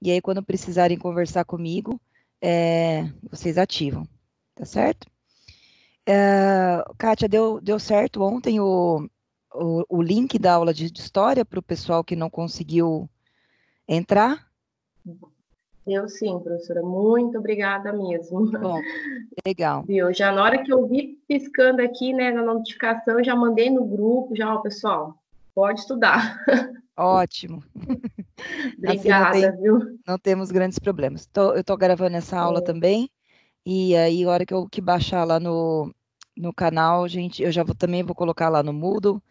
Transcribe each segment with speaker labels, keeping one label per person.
Speaker 1: e aí quando precisarem conversar comigo, vocês ativam, tá certo? Kátia, deu certo ontem o link da aula de história para o pessoal que não conseguiu entrar?
Speaker 2: Eu sim, professora. Muito obrigada mesmo.
Speaker 1: Bom, legal.
Speaker 2: Viu? Já na hora que eu vi piscando aqui, né, na notificação, já mandei no grupo, já, ó, pessoal, pode estudar.
Speaker 1: Ótimo. Assim
Speaker 2: Obrigada, viu?
Speaker 1: não temos grandes problemas. Eu estou gravando essa aula também, e aí, a hora que eu baixar lá no canal, gente, também vou colocar lá no Moodle,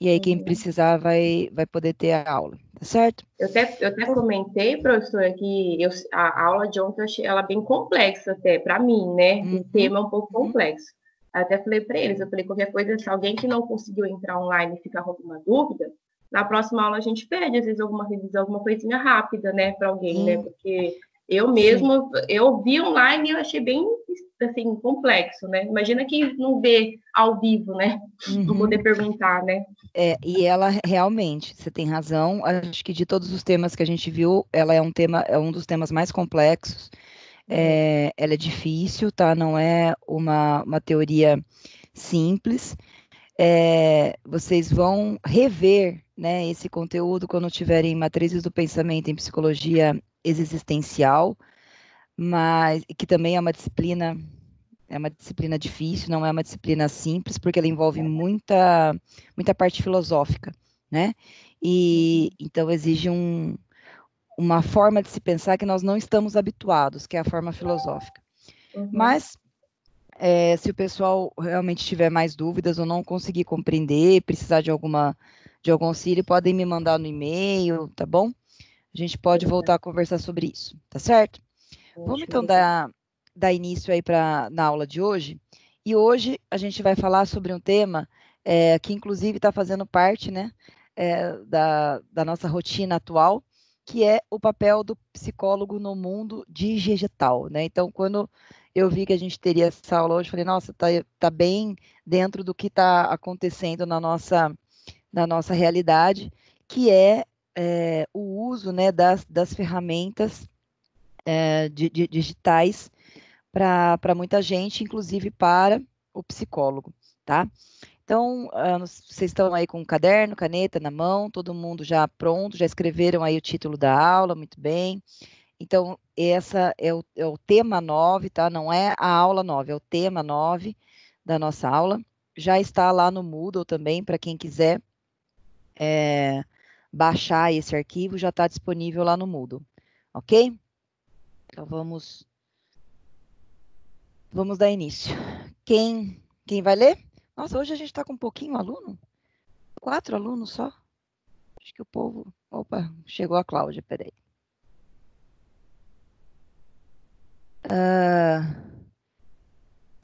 Speaker 1: e aí quem precisar vai poder ter a aula, tá certo?
Speaker 2: Eu até comentei, professora, que a aula de ontem eu achei ela bem complexa até, para mim, né? O tema é um pouco complexo. Até falei para eles, eu falei, qualquer coisa, se alguém que não conseguiu entrar online e ficar com alguma dúvida, na próxima aula a gente pede, às vezes, alguma revisão, alguma coisinha rápida, né, para alguém, né? Porque eu mesma, eu vi online e eu achei bem, assim, complexo, né? Imagina quem não vê ao vivo, né? Não poder perguntar, né?
Speaker 1: E ela realmente, você tem razão, acho que de todos os temas que a gente viu, ela é um dos temas mais complexos, ela é difícil, tá? Não é uma teoria simples. Vocês vão rever, né, esse conteúdo quando tiverem matrizes do pensamento em psicologia existencial, mas que também é uma disciplina difícil, não é uma disciplina simples, porque ela envolve muita parte filosófica, né? E então exige uma forma de se pensar que nós não estamos habituados, que é a forma filosófica. Mas se o pessoal realmente tiver mais dúvidas ou não conseguir compreender, precisar de algum auxílio, podem me mandar no e-mail, tá bom? A gente pode voltar a conversar sobre isso, tá certo? Vamos então dar início aí na aula de hoje. E hoje a gente vai falar sobre um tema que inclusive está fazendo parte, né, da nossa rotina atual, que é o papel do psicólogo no mundo digital, né? Então, quando eu vi que a gente teria essa aula hoje, falei, nossa, tá bem dentro do que está acontecendo na nossa realidade, que é o uso, né, das ferramentas digitais para muita gente, inclusive para o psicólogo, tá? Então, vocês estão aí com um caderno, caneta na mão, todo mundo já pronto, já escreveram aí o título da aula, muito bem. Então, essa é o tema 9, tá? Não é a aula 9, é o tema 9 da nossa aula. Já está lá no Moodle também, para quem quiser baixar esse arquivo, já está disponível lá no Moodle, ok? Então, vamos dar início. Quem vai ler? Nossa, hoje a gente está com um pouquinho aluno? 4 alunos só? Acho que o povo... Opa, chegou a Cláudia, peraí.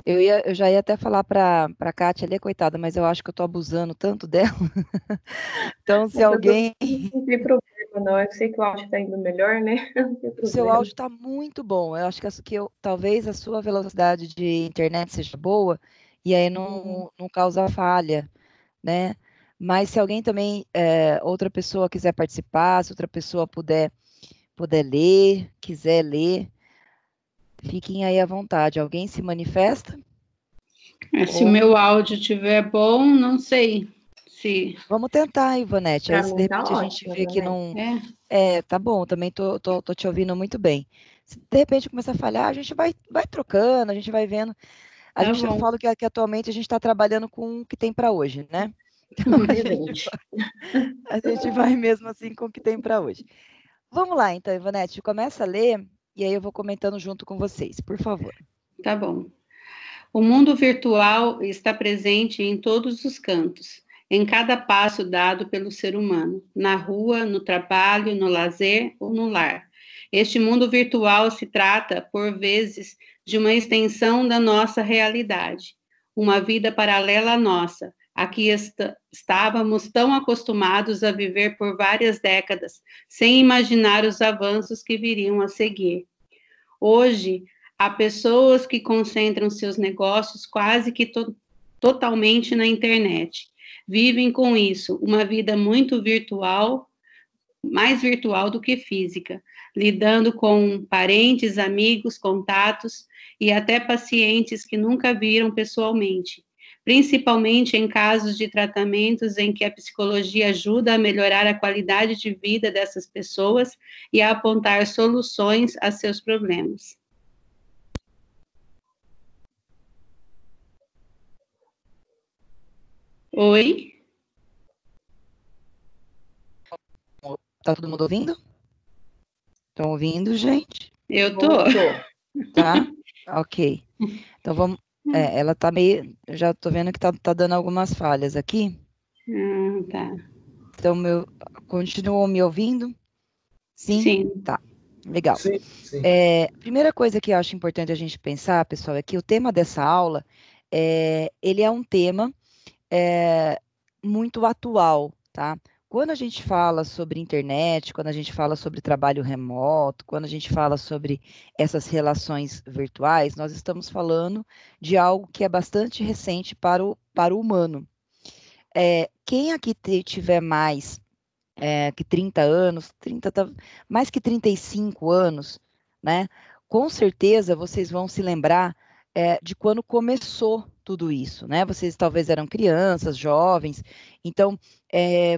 Speaker 1: Eu já ia até falar para a Kátia ali, coitada, mas eu acho que eu estou abusando tanto dela. Então, se alguém...
Speaker 2: Não tem problema, não. Eu sei que o áudio está indo melhor, né? Não tem
Speaker 1: O seu
Speaker 2: problema.
Speaker 1: áudio está muito bom. Eu acho que talvez a sua velocidade de internet seja boa e aí não causa falha, né? Mas se alguém também, outra pessoa quiser participar, se outra pessoa puder ler, quiser ler, fiquem aí à vontade. Alguém se manifesta?
Speaker 3: Se o meu áudio estiver bom, não sei se...
Speaker 1: Vamos tentar, Ivonete. Aí, se de repente a gente
Speaker 2: Ótimo,
Speaker 1: vê que
Speaker 2: também.
Speaker 1: não... tá bom, também tô te ouvindo muito bem. Se de repente começar a falhar, a gente vai trocando, a gente vai vendo. Eu falo que atualmente a gente está trabalhando com o que tem para hoje, né? Então a gente vai mesmo assim com o que tem para hoje. Vamos lá, então, Ivonete, começa a ler e aí eu vou comentando junto com vocês, por favor.
Speaker 3: Tá bom. O mundo virtual está presente em todos os cantos, em cada passo dado pelo ser humano, na rua, no trabalho, no lazer ou no lar. Este mundo virtual se trata, por vezes, de uma extensão da nossa realidade, uma vida paralela à nossa, a que estávamos tão acostumados a viver por várias décadas, sem imaginar os avanços que viriam a seguir. Hoje, há pessoas que concentram seus negócios quase que totalmente na internet. Vivem com isso, uma vida muito virtual, mais virtual do que física, lidando com parentes, amigos, contatos e até pacientes que nunca viram pessoalmente, principalmente em casos de tratamentos em que a psicologia ajuda a melhorar a qualidade de vida dessas pessoas e a apontar soluções a seus problemas. Oi?
Speaker 1: Tá todo mundo ouvindo? Estão ouvindo, gente?
Speaker 3: Eu tô.
Speaker 1: Tá? Ok. Então vamos. Ela tá meio. Já tô vendo que tá dando algumas falhas aqui.
Speaker 3: Tá.
Speaker 1: Então, continuam me ouvindo? Sim?
Speaker 3: Sim.
Speaker 1: Tá. Legal.
Speaker 4: Sim, sim.
Speaker 1: Primeira coisa que eu acho importante a gente pensar, pessoal, é que o tema dessa aula, ele é um tema muito atual, tá? Quando a gente fala sobre internet, quando a gente fala sobre trabalho remoto, quando a gente fala sobre essas relações virtuais, nós estamos falando de algo que é bastante recente para o humano. Quem aqui tiver mais que 30 anos, mais que 35 anos, né? Com certeza vocês vão se lembrar de quando começou tudo isso, né? Vocês talvez eram crianças, jovens, então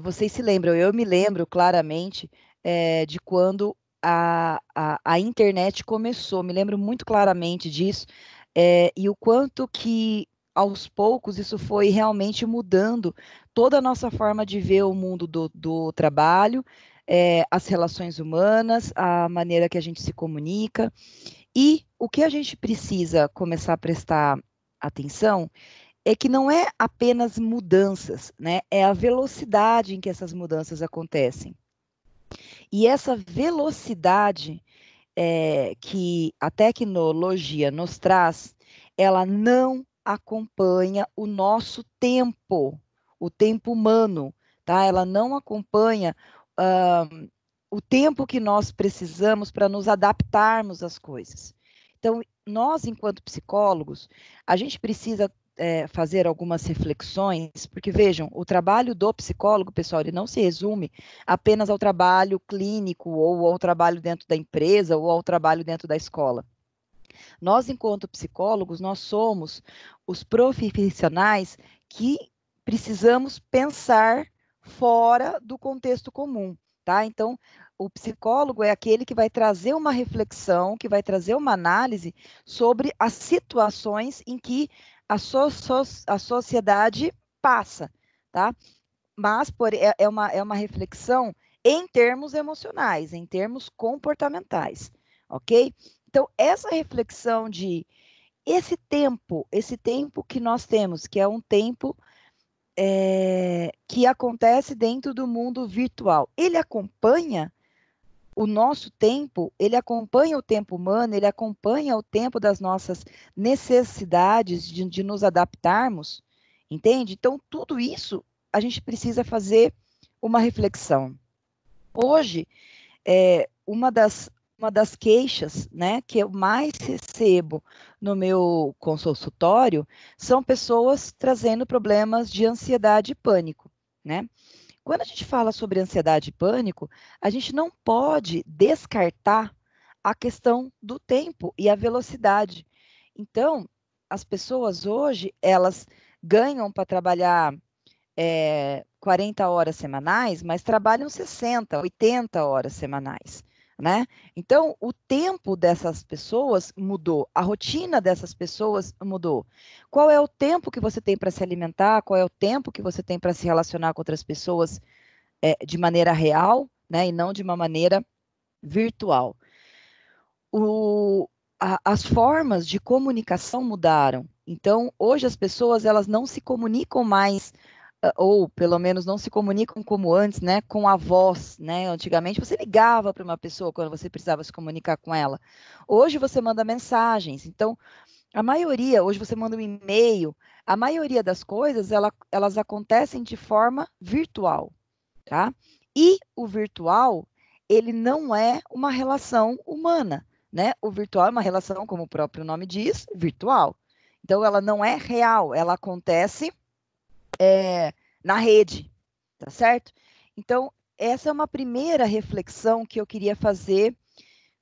Speaker 1: vocês se lembram, eu me lembro claramente de quando a internet começou, me lembro muito claramente disso, e o quanto que aos poucos isso foi realmente mudando toda a nossa forma de ver o mundo do trabalho, as relações humanas, a maneira que a gente se comunica. E o que a gente precisa começar a prestar atenção é que não é apenas mudanças, né? É a velocidade em que essas mudanças acontecem. E essa velocidade que a tecnologia nos traz, ela não acompanha o nosso tempo, o tempo humano, tá? Ela não acompanha o tempo que nós precisamos para nos adaptarmos às coisas. Então, nós, enquanto psicólogos, a gente precisa fazer algumas reflexões, porque vejam, o trabalho do psicólogo, pessoal, ele não se resume apenas ao trabalho clínico, ou ao trabalho dentro da empresa, ou ao trabalho dentro da escola. Nós, enquanto psicólogos, nós somos os profissionais que precisamos pensar fora do contexto comum, tá? Então, o psicólogo é aquele que vai trazer uma reflexão, que vai trazer uma análise sobre as situações em que a sociedade passa, tá? Mas é uma reflexão em termos emocionais, em termos comportamentais, ok? Então, essa reflexão de esse tempo que nós temos, que é um tempo que acontece dentro do mundo virtual, ele acompanha o nosso tempo, ele acompanha o tempo humano, ele acompanha o tempo das nossas necessidades de nos adaptarmos, entende? Então, tudo isso a gente precisa fazer uma reflexão. Hoje, uma das queixas, né, que eu mais recebo no meu consultório são pessoas trazendo problemas de ansiedade e pânico, né? Quando a gente fala sobre ansiedade e pânico, a gente não pode descartar a questão do tempo e a velocidade. Então, as pessoas hoje, elas ganham para trabalhar 40 horas semanais, mas trabalham 60, 80 horas semanais, né? Então, o tempo dessas pessoas mudou, a rotina dessas pessoas mudou. Qual é o tempo que você tem para se alimentar? Qual é o tempo que você tem para se relacionar com outras pessoas de maneira real, né? E não de uma maneira virtual. As formas de comunicação mudaram. Então, hoje as pessoas elas não se comunicam mais ou pelo menos não se comunicam como antes, né, com a voz, né? Antigamente você ligava para uma pessoa quando você precisava se comunicar com ela. Hoje você manda mensagens. Então, a maioria, hoje você manda um e-mail, a maioria das coisas, elas acontecem de forma virtual, tá? E o virtual, ele não é uma relação humana, né? O virtual é uma relação, como o próprio nome diz, virtual. Então, ela não é real, ela acontece na rede, tá certo? Então, essa é uma primeira reflexão que eu queria fazer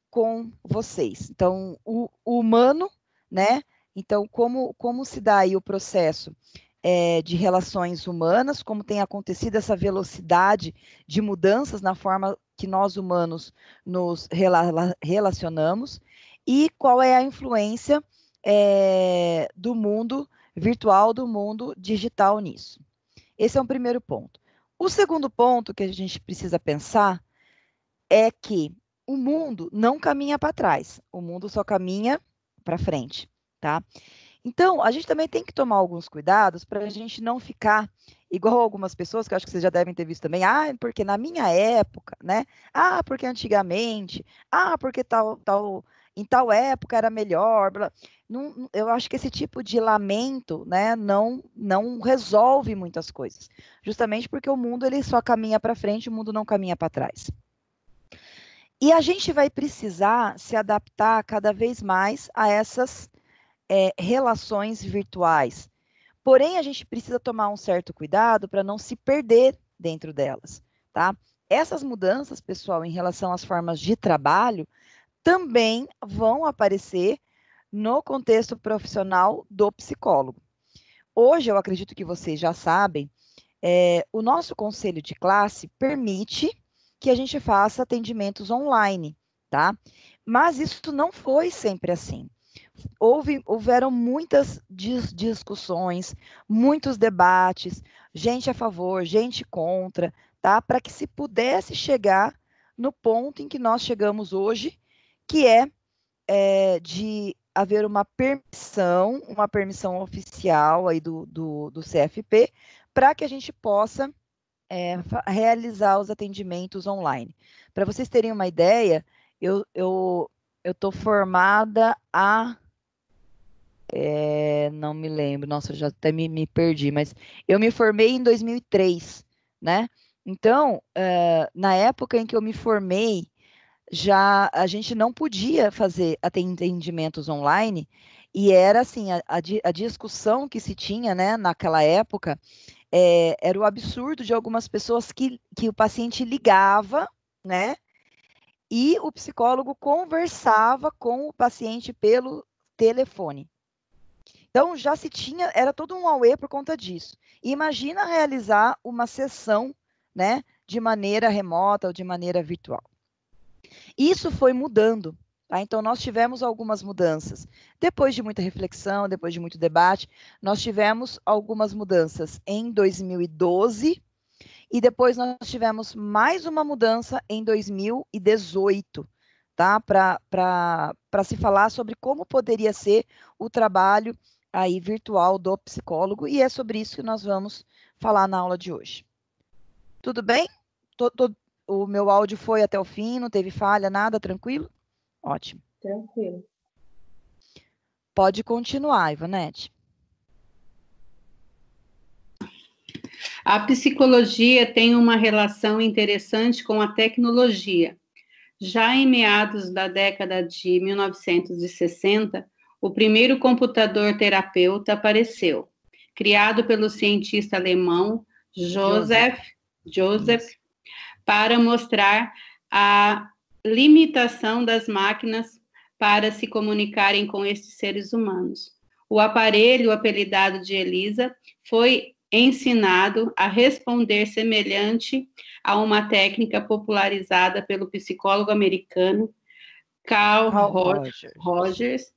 Speaker 1: com vocês. Então, o humano, né? Então, como se dá aí o processo de relações humanas, como tem acontecido essa velocidade de mudanças na forma que nós humanos nos relacionamos, e qual é a influência do mundo virtual, do mundo digital nisso. Esse é um primeiro ponto. O segundo ponto que a gente precisa pensar é que o mundo não caminha para trás, o mundo só caminha para frente, tá? Então, a gente também tem que tomar alguns cuidados para a gente não ficar igual algumas pessoas, que eu acho que vocês já devem ter visto também, porque na minha época, né? Porque antigamente, porque em tal época era melhor. Não, eu acho que esse tipo de lamento, né, não resolve muitas coisas, justamente porque o mundo ele só caminha para frente, o mundo não caminha para trás. E a gente vai precisar se adaptar cada vez mais a essas relações virtuais. Porém, a gente precisa tomar um certo cuidado para não se perder dentro delas, tá? Essas mudanças, pessoal, em relação às formas de trabalho, também vão aparecer no contexto profissional do psicólogo. Hoje, eu acredito que vocês já sabem, o nosso conselho de classe permite que a gente faça atendimentos online, tá? Mas isso não foi sempre assim. Houveram muitas discussões, muitos debates, gente a favor, gente contra, tá? Para que se pudesse chegar no ponto em que nós chegamos hoje, que de haver uma permissão oficial aí do CFP, para que a gente possa realizar os atendimentos online. Para vocês terem uma ideia, eu estou formada não me lembro, nossa, eu já até me perdi, mas eu me formei em 2003, né? Então, na época em que eu me formei, já a gente não podia fazer atendimentos online, e era assim, a discussão que se tinha, né, naquela época, era o absurdo de algumas pessoas que o paciente ligava, né, e o psicólogo conversava com o paciente pelo telefone. Então, já se tinha, era todo um auê por conta disso. E imagina realizar uma sessão, né, de maneira remota ou de maneira virtual. Isso foi mudando, tá? Então, nós tivemos algumas mudanças. Depois de muita reflexão, depois de muito debate, nós tivemos algumas mudanças em 2012 e depois nós tivemos mais uma mudança em 2018, tá? Para se falar sobre como poderia ser o trabalho aí virtual do psicólogo, e é sobre isso que nós vamos falar na aula de hoje. Tudo bem? O meu áudio foi até o fim, não teve falha, nada, tranquilo? Ótimo.
Speaker 2: Tranquilo.
Speaker 1: Pode continuar, Ivonete.
Speaker 3: A psicologia tem uma relação interessante com a tecnologia. Já em meados da década de 1960, o primeiro computador terapeuta apareceu, criado pelo cientista alemão Joseph, para mostrar a limitação das máquinas para se comunicarem com estes seres humanos. O aparelho, apelidado de ELISA, foi ensinado a responder semelhante a uma técnica popularizada pelo psicólogo americano Carl Rogers.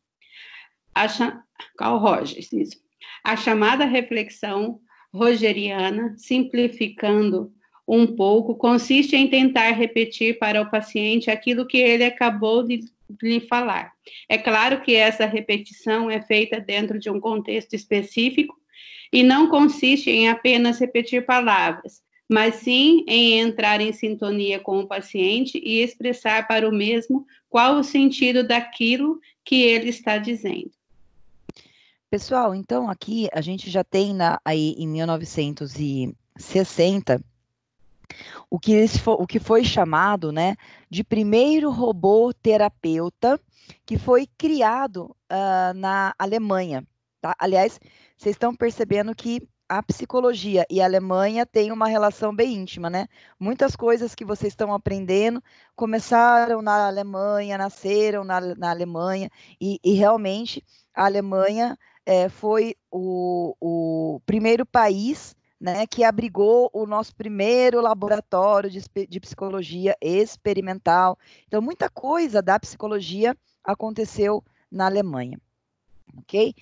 Speaker 3: A chamada reflexão rogeriana, simplificando um pouco, consiste em tentar repetir para o paciente aquilo que ele acabou de lhe falar. É claro que essa repetição é feita dentro de um contexto específico e não consiste em apenas repetir palavras, mas sim em entrar em sintonia com o paciente e expressar para o mesmo qual o sentido daquilo que ele está dizendo.
Speaker 1: Pessoal, então aqui a gente já tem aí em 1960 o que foi chamado, né, de primeiro robô terapeuta, que foi criado na Alemanha. Tá? Aliás, vocês estão percebendo que a psicologia e a Alemanha têm uma relação bem íntima, né? Muitas coisas que vocês estão aprendendo começaram na Alemanha, nasceram na Alemanha, e realmente a Alemanha foi o primeiro país, né, que abrigou o nosso primeiro laboratório de psicologia experimental. Então, muita coisa da psicologia aconteceu na Alemanha. Ok?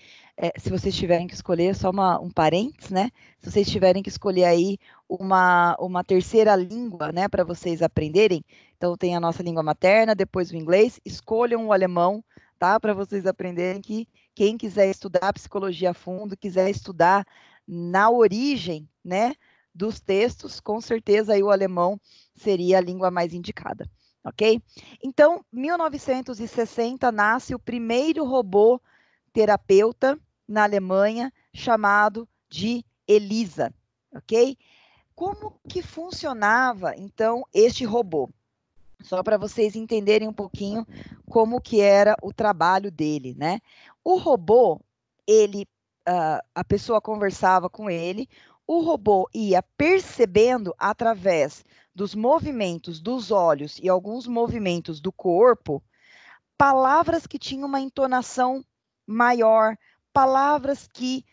Speaker 1: Se vocês tiverem que escolher, só um parênteses, né? Se vocês tiverem que escolher aí uma terceira língua, né, para vocês aprenderem, então tem a nossa língua materna, depois o inglês, escolham o alemão, tá? Para vocês aprenderem que quem quiser estudar psicologia a fundo, quiser estudar na origem, né, dos textos, com certeza aí o alemão seria a língua mais indicada, ok? Então, 1960 nasce o primeiro robô terapeuta na Alemanha, chamado de Elisa, ok? Como que funcionava, então, este robô? Só para vocês entenderem um pouquinho como que era o trabalho dele, né? O robô, a pessoa conversava com ele, o robô ia percebendo através dos movimentos dos olhos e alguns movimentos do corpo, palavras que tinham uma entonação maior, palavras que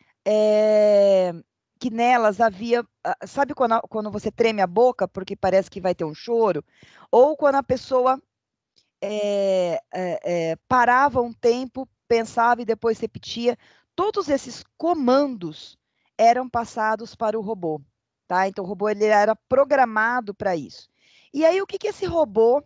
Speaker 1: nelas havia, sabe quando você treme a boca porque parece que vai ter um choro? Ou quando a pessoa parava um tempo, pensava e depois repetia, todos esses comandos eram passados para o robô, tá? Então o robô ele era programado para isso. E aí o que esse robô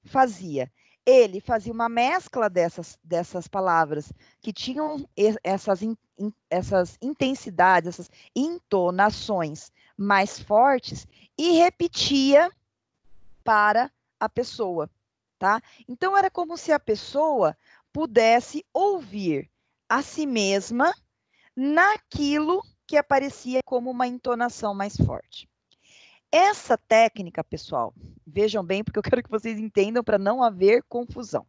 Speaker 1: fazia? Ele fazia uma mescla dessas palavras que tinham essas intensidades, essas entonações mais fortes e repetia para a pessoa, tá? Então era como se a pessoa pudesse ouvir a si mesma naquilo que aparecia como uma entonação mais forte. Essa técnica, pessoal, vejam bem, porque eu quero que vocês entendam para não haver confusão.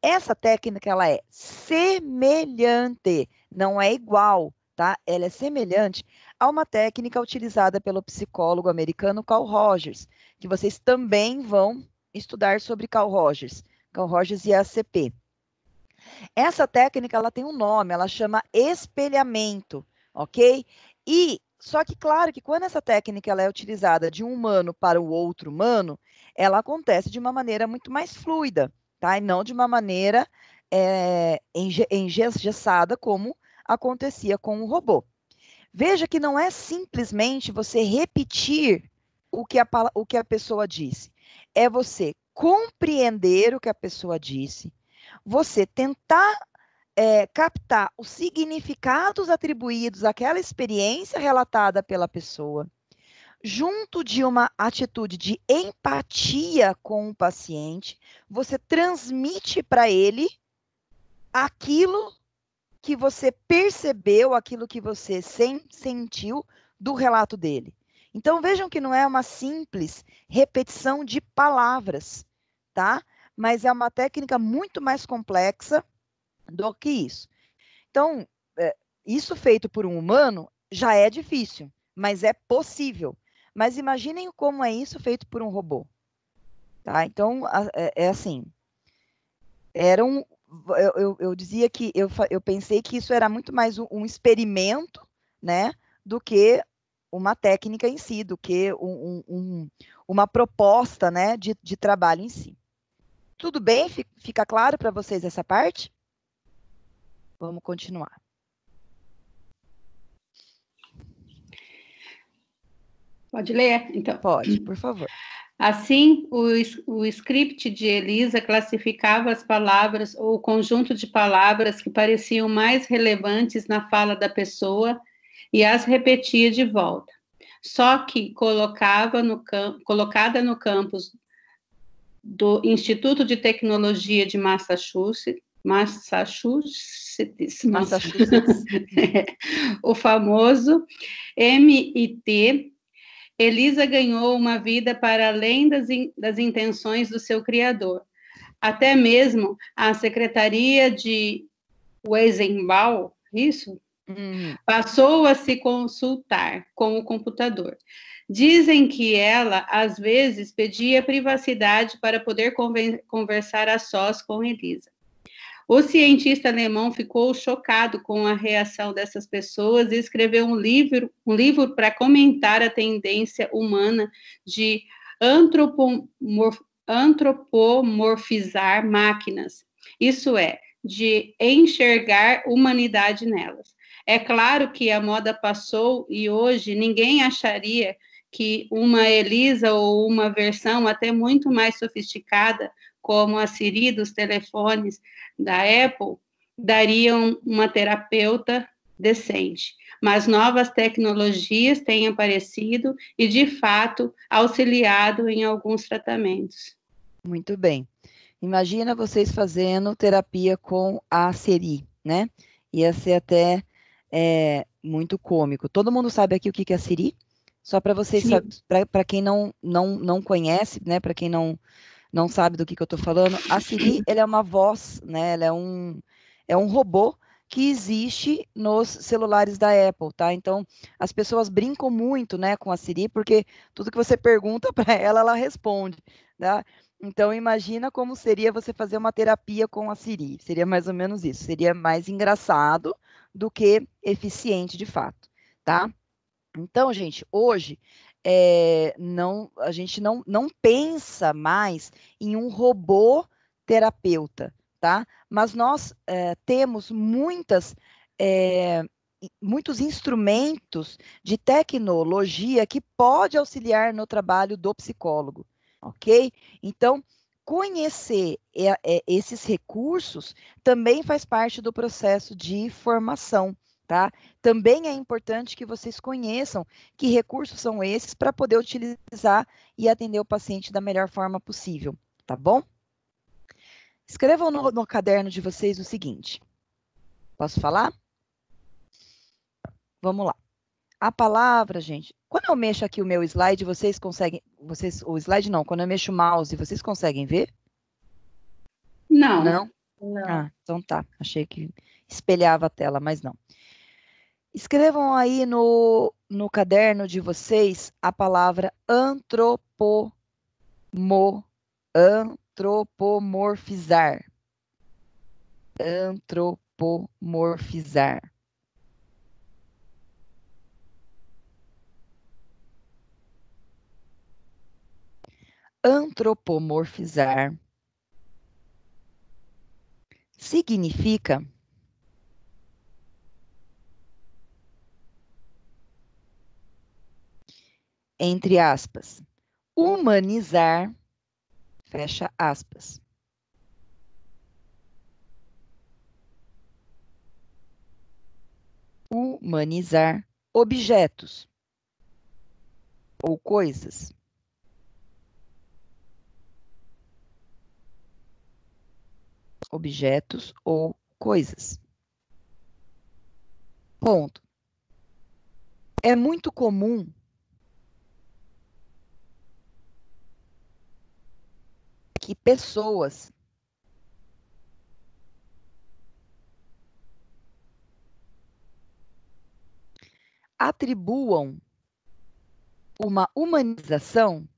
Speaker 1: Essa técnica, ela é semelhante, não é igual, tá? Ela é semelhante a uma técnica utilizada pelo psicólogo americano Carl Rogers, que vocês também vão estudar sobre Carl Rogers e ACP. Essa técnica, ela tem um nome, ela chama espelhamento, ok? Só que, claro, que quando essa técnica ela é utilizada de um humano para o outro humano, ela acontece de uma maneira muito mais fluida, tá? E não de uma maneira engessada como acontecia com o robô. Veja que não é simplesmente você repetir o que a pessoa disse. É você compreender o que a pessoa disse, você tentar captar os significados atribuídos àquela experiência relatada pela pessoa, junto de uma atitude de empatia com o paciente, você transmite para ele aquilo que você percebeu, aquilo que você sentiu do relato dele. Então, vejam que não é uma simples repetição de palavras, tá? Mas é uma técnica muito mais complexa do que isso. Então, isso feito por um humano já é difícil, mas é possível. Mas imaginem como é isso feito por um robô. Tá? Então, é assim, eu dizia que eu pensei que isso era muito mais um experimento, né, do que uma técnica em si, do que uma proposta, né, de trabalho em si. Tudo bem? Fica claro para vocês essa parte? Vamos continuar.
Speaker 3: Pode ler, então?
Speaker 1: Pode, por favor.
Speaker 3: Assim, o script de Elisa classificava as palavras ou o conjunto de palavras que pareciam mais relevantes na fala da pessoa e as repetia de volta. Só que colocada no campus do Instituto de Tecnologia de Massachusetts, o famoso MIT, Elisa ganhou uma vida para além das intenções do seu criador. Até mesmo a Secretaria de Weizenbaum, isso? Passou a se consultar com o computador. Dizem que ela, às vezes, pedia privacidade para poder conversar a sós com Elisa. O cientista alemão ficou chocado com a reação dessas pessoas e escreveu um livro para comentar a tendência humana de antropomorfizar máquinas, isso é, de enxergar humanidade nelas. É claro que a moda passou e hoje ninguém acharia que uma Elisa ou uma versão até muito mais sofisticada, como a Siri dos telefones da Apple, dariam uma terapeuta decente. Mas novas tecnologias têm aparecido e, de fato, auxiliado em alguns tratamentos.
Speaker 1: Muito bem. Imagina vocês fazendo terapia com a Siri, né? Ia ser até muito cômico. Todo mundo sabe aqui o que é a Siri? Só para vocês, para quem não conhece, né? Para quem não sabe do que eu estou falando, a Siri, ela é uma voz, né? Ela é um robô que existe nos celulares da Apple, tá? Então, as pessoas brincam muito, né, com a Siri, porque tudo que você pergunta para ela, ela responde, tá? Então, imagina como seria você fazer uma terapia com a Siri. Seria mais ou menos isso. Seria mais engraçado do que eficiente, de fato, tá? Então, gente, hoje a gente não pensa mais em um robô terapeuta, tá? Mas nós temos muitos instrumentos de tecnologia que pode auxiliar no trabalho do psicólogo, ok? Então, conhecer esses recursos também faz parte do processo de formação. Tá? Também é importante que vocês conheçam que recursos são esses para poder utilizar e atender o paciente da melhor forma possível, tá bom? Escrevam no caderno de vocês o seguinte. Posso falar? Vamos lá. A palavra, gente, quando eu mexo aqui o meu slide, vocês conseguem, o slide não, quando eu mexo o mouse, vocês conseguem ver?
Speaker 3: Não.
Speaker 1: Não? Ah, então tá, achei que espelhava a tela, mas não. Escrevam aí no caderno de vocês a palavra antropomorfizar. Antropomorfizar. Antropomorfizar significa entre aspas, humanizar, fecha aspas. Humanizar objetos ou coisas. Objetos ou coisas. Ponto. É muito comum que pessoas atribuam uma humanização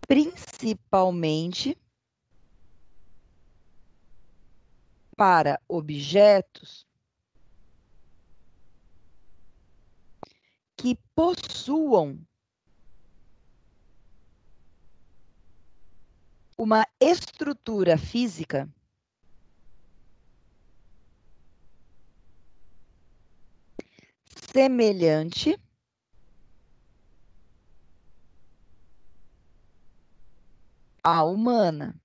Speaker 1: principalmente para objetos que possuam uma estrutura física semelhante à humana.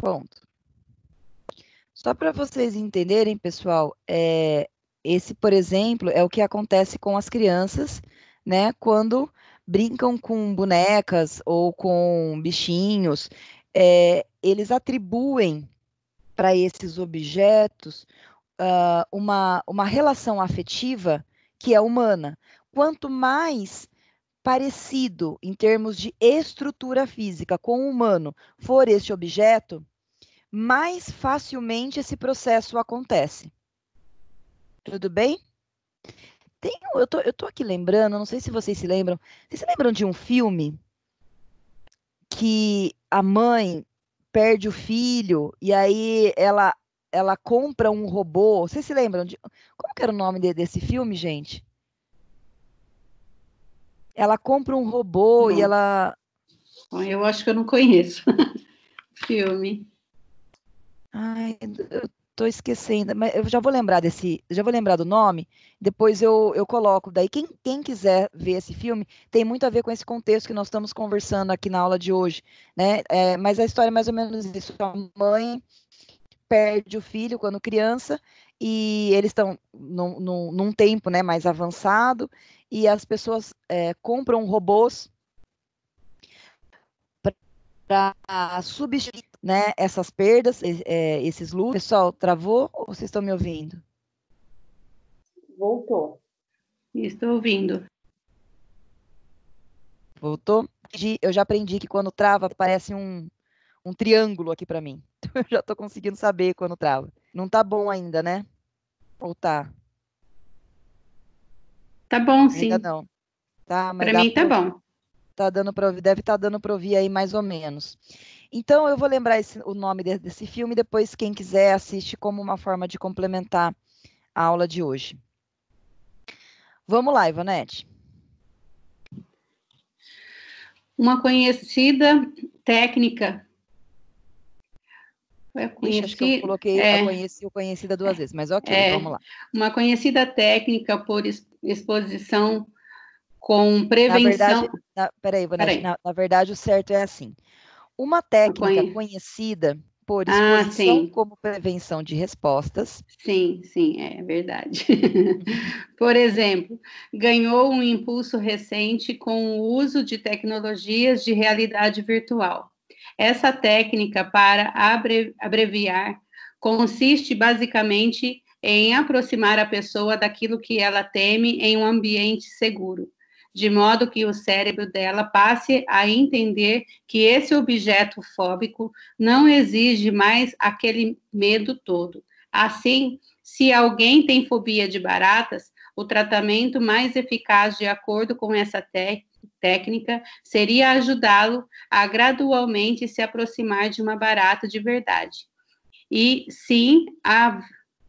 Speaker 1: Ponto. Só para vocês entenderem, pessoal, esse, por exemplo, é o que acontece com as crianças, né, quando brincam com bonecas ou com bichinhos, eles atribuem para esses objetos uma relação afetiva que é humana. Quanto mais parecido em termos de estrutura física com o humano for este objeto, mais facilmente esse processo acontece. Tudo bem? Eu tô aqui lembrando, não sei se vocês se lembram. Vocês se lembram de um filme que a mãe perde o filho e aí ela compra um robô? Vocês se lembram de como que era o nome desse filme, gente? Ela compra um robô e ela...
Speaker 3: Eu acho que eu não conheço filme.
Speaker 1: Ai, eu tô esquecendo, mas eu já vou lembrar do nome, depois eu coloco. Daí, quem quiser ver esse filme, tem muito a ver com esse contexto que nós estamos conversando aqui na aula de hoje, né? Mas a história é mais ou menos isso. A mãe perde o filho quando criança, e eles estão num tempo, né, mais avançado, e as pessoas compram robôs para substituir, né, essas perdas, esses lucros. Pessoal, travou ou vocês estão me ouvindo?
Speaker 2: Voltou.
Speaker 3: Estou ouvindo.
Speaker 1: Voltou? Eu já aprendi que quando trava, aparece um triângulo aqui para mim. Então, eu já estou conseguindo saber quando trava. Não tá bom ainda, né? Ou tá?
Speaker 3: Tá bom, sim.
Speaker 1: Ainda não. Tá, mas
Speaker 3: para mim tá bom.
Speaker 1: Tá dando para ouvir, deve estar dando para ouvir aí mais ou menos. Então, eu vou lembrar o nome desse filme, depois quem quiser assiste como uma forma de complementar a aula de hoje. Vamos lá, Ivonete.
Speaker 3: Uma conhecida técnica.
Speaker 1: Ixi, acho que eu coloquei o conhecida duas vezes, mas ok, vamos lá.
Speaker 3: Uma conhecida técnica por exposição com prevenção...
Speaker 1: Peraí, Ivonete, na verdade o certo é assim. Uma técnica conhecida por exposição como prevenção de respostas.
Speaker 3: Sim, é verdade. Por exemplo, ganhou um impulso recente com o uso de tecnologias de realidade virtual. Essa técnica, para abreviar, consiste basicamente em aproximar a pessoa daquilo que ela teme em um ambiente seguro, de modo que o cérebro dela passe a entender que esse objeto fóbico não exige mais aquele medo todo. Assim, se alguém tem fobia de baratas, o tratamento mais eficaz, de acordo com essa técnica, seria ajudá-lo a gradualmente se aproximar de uma barata de verdade. E sim,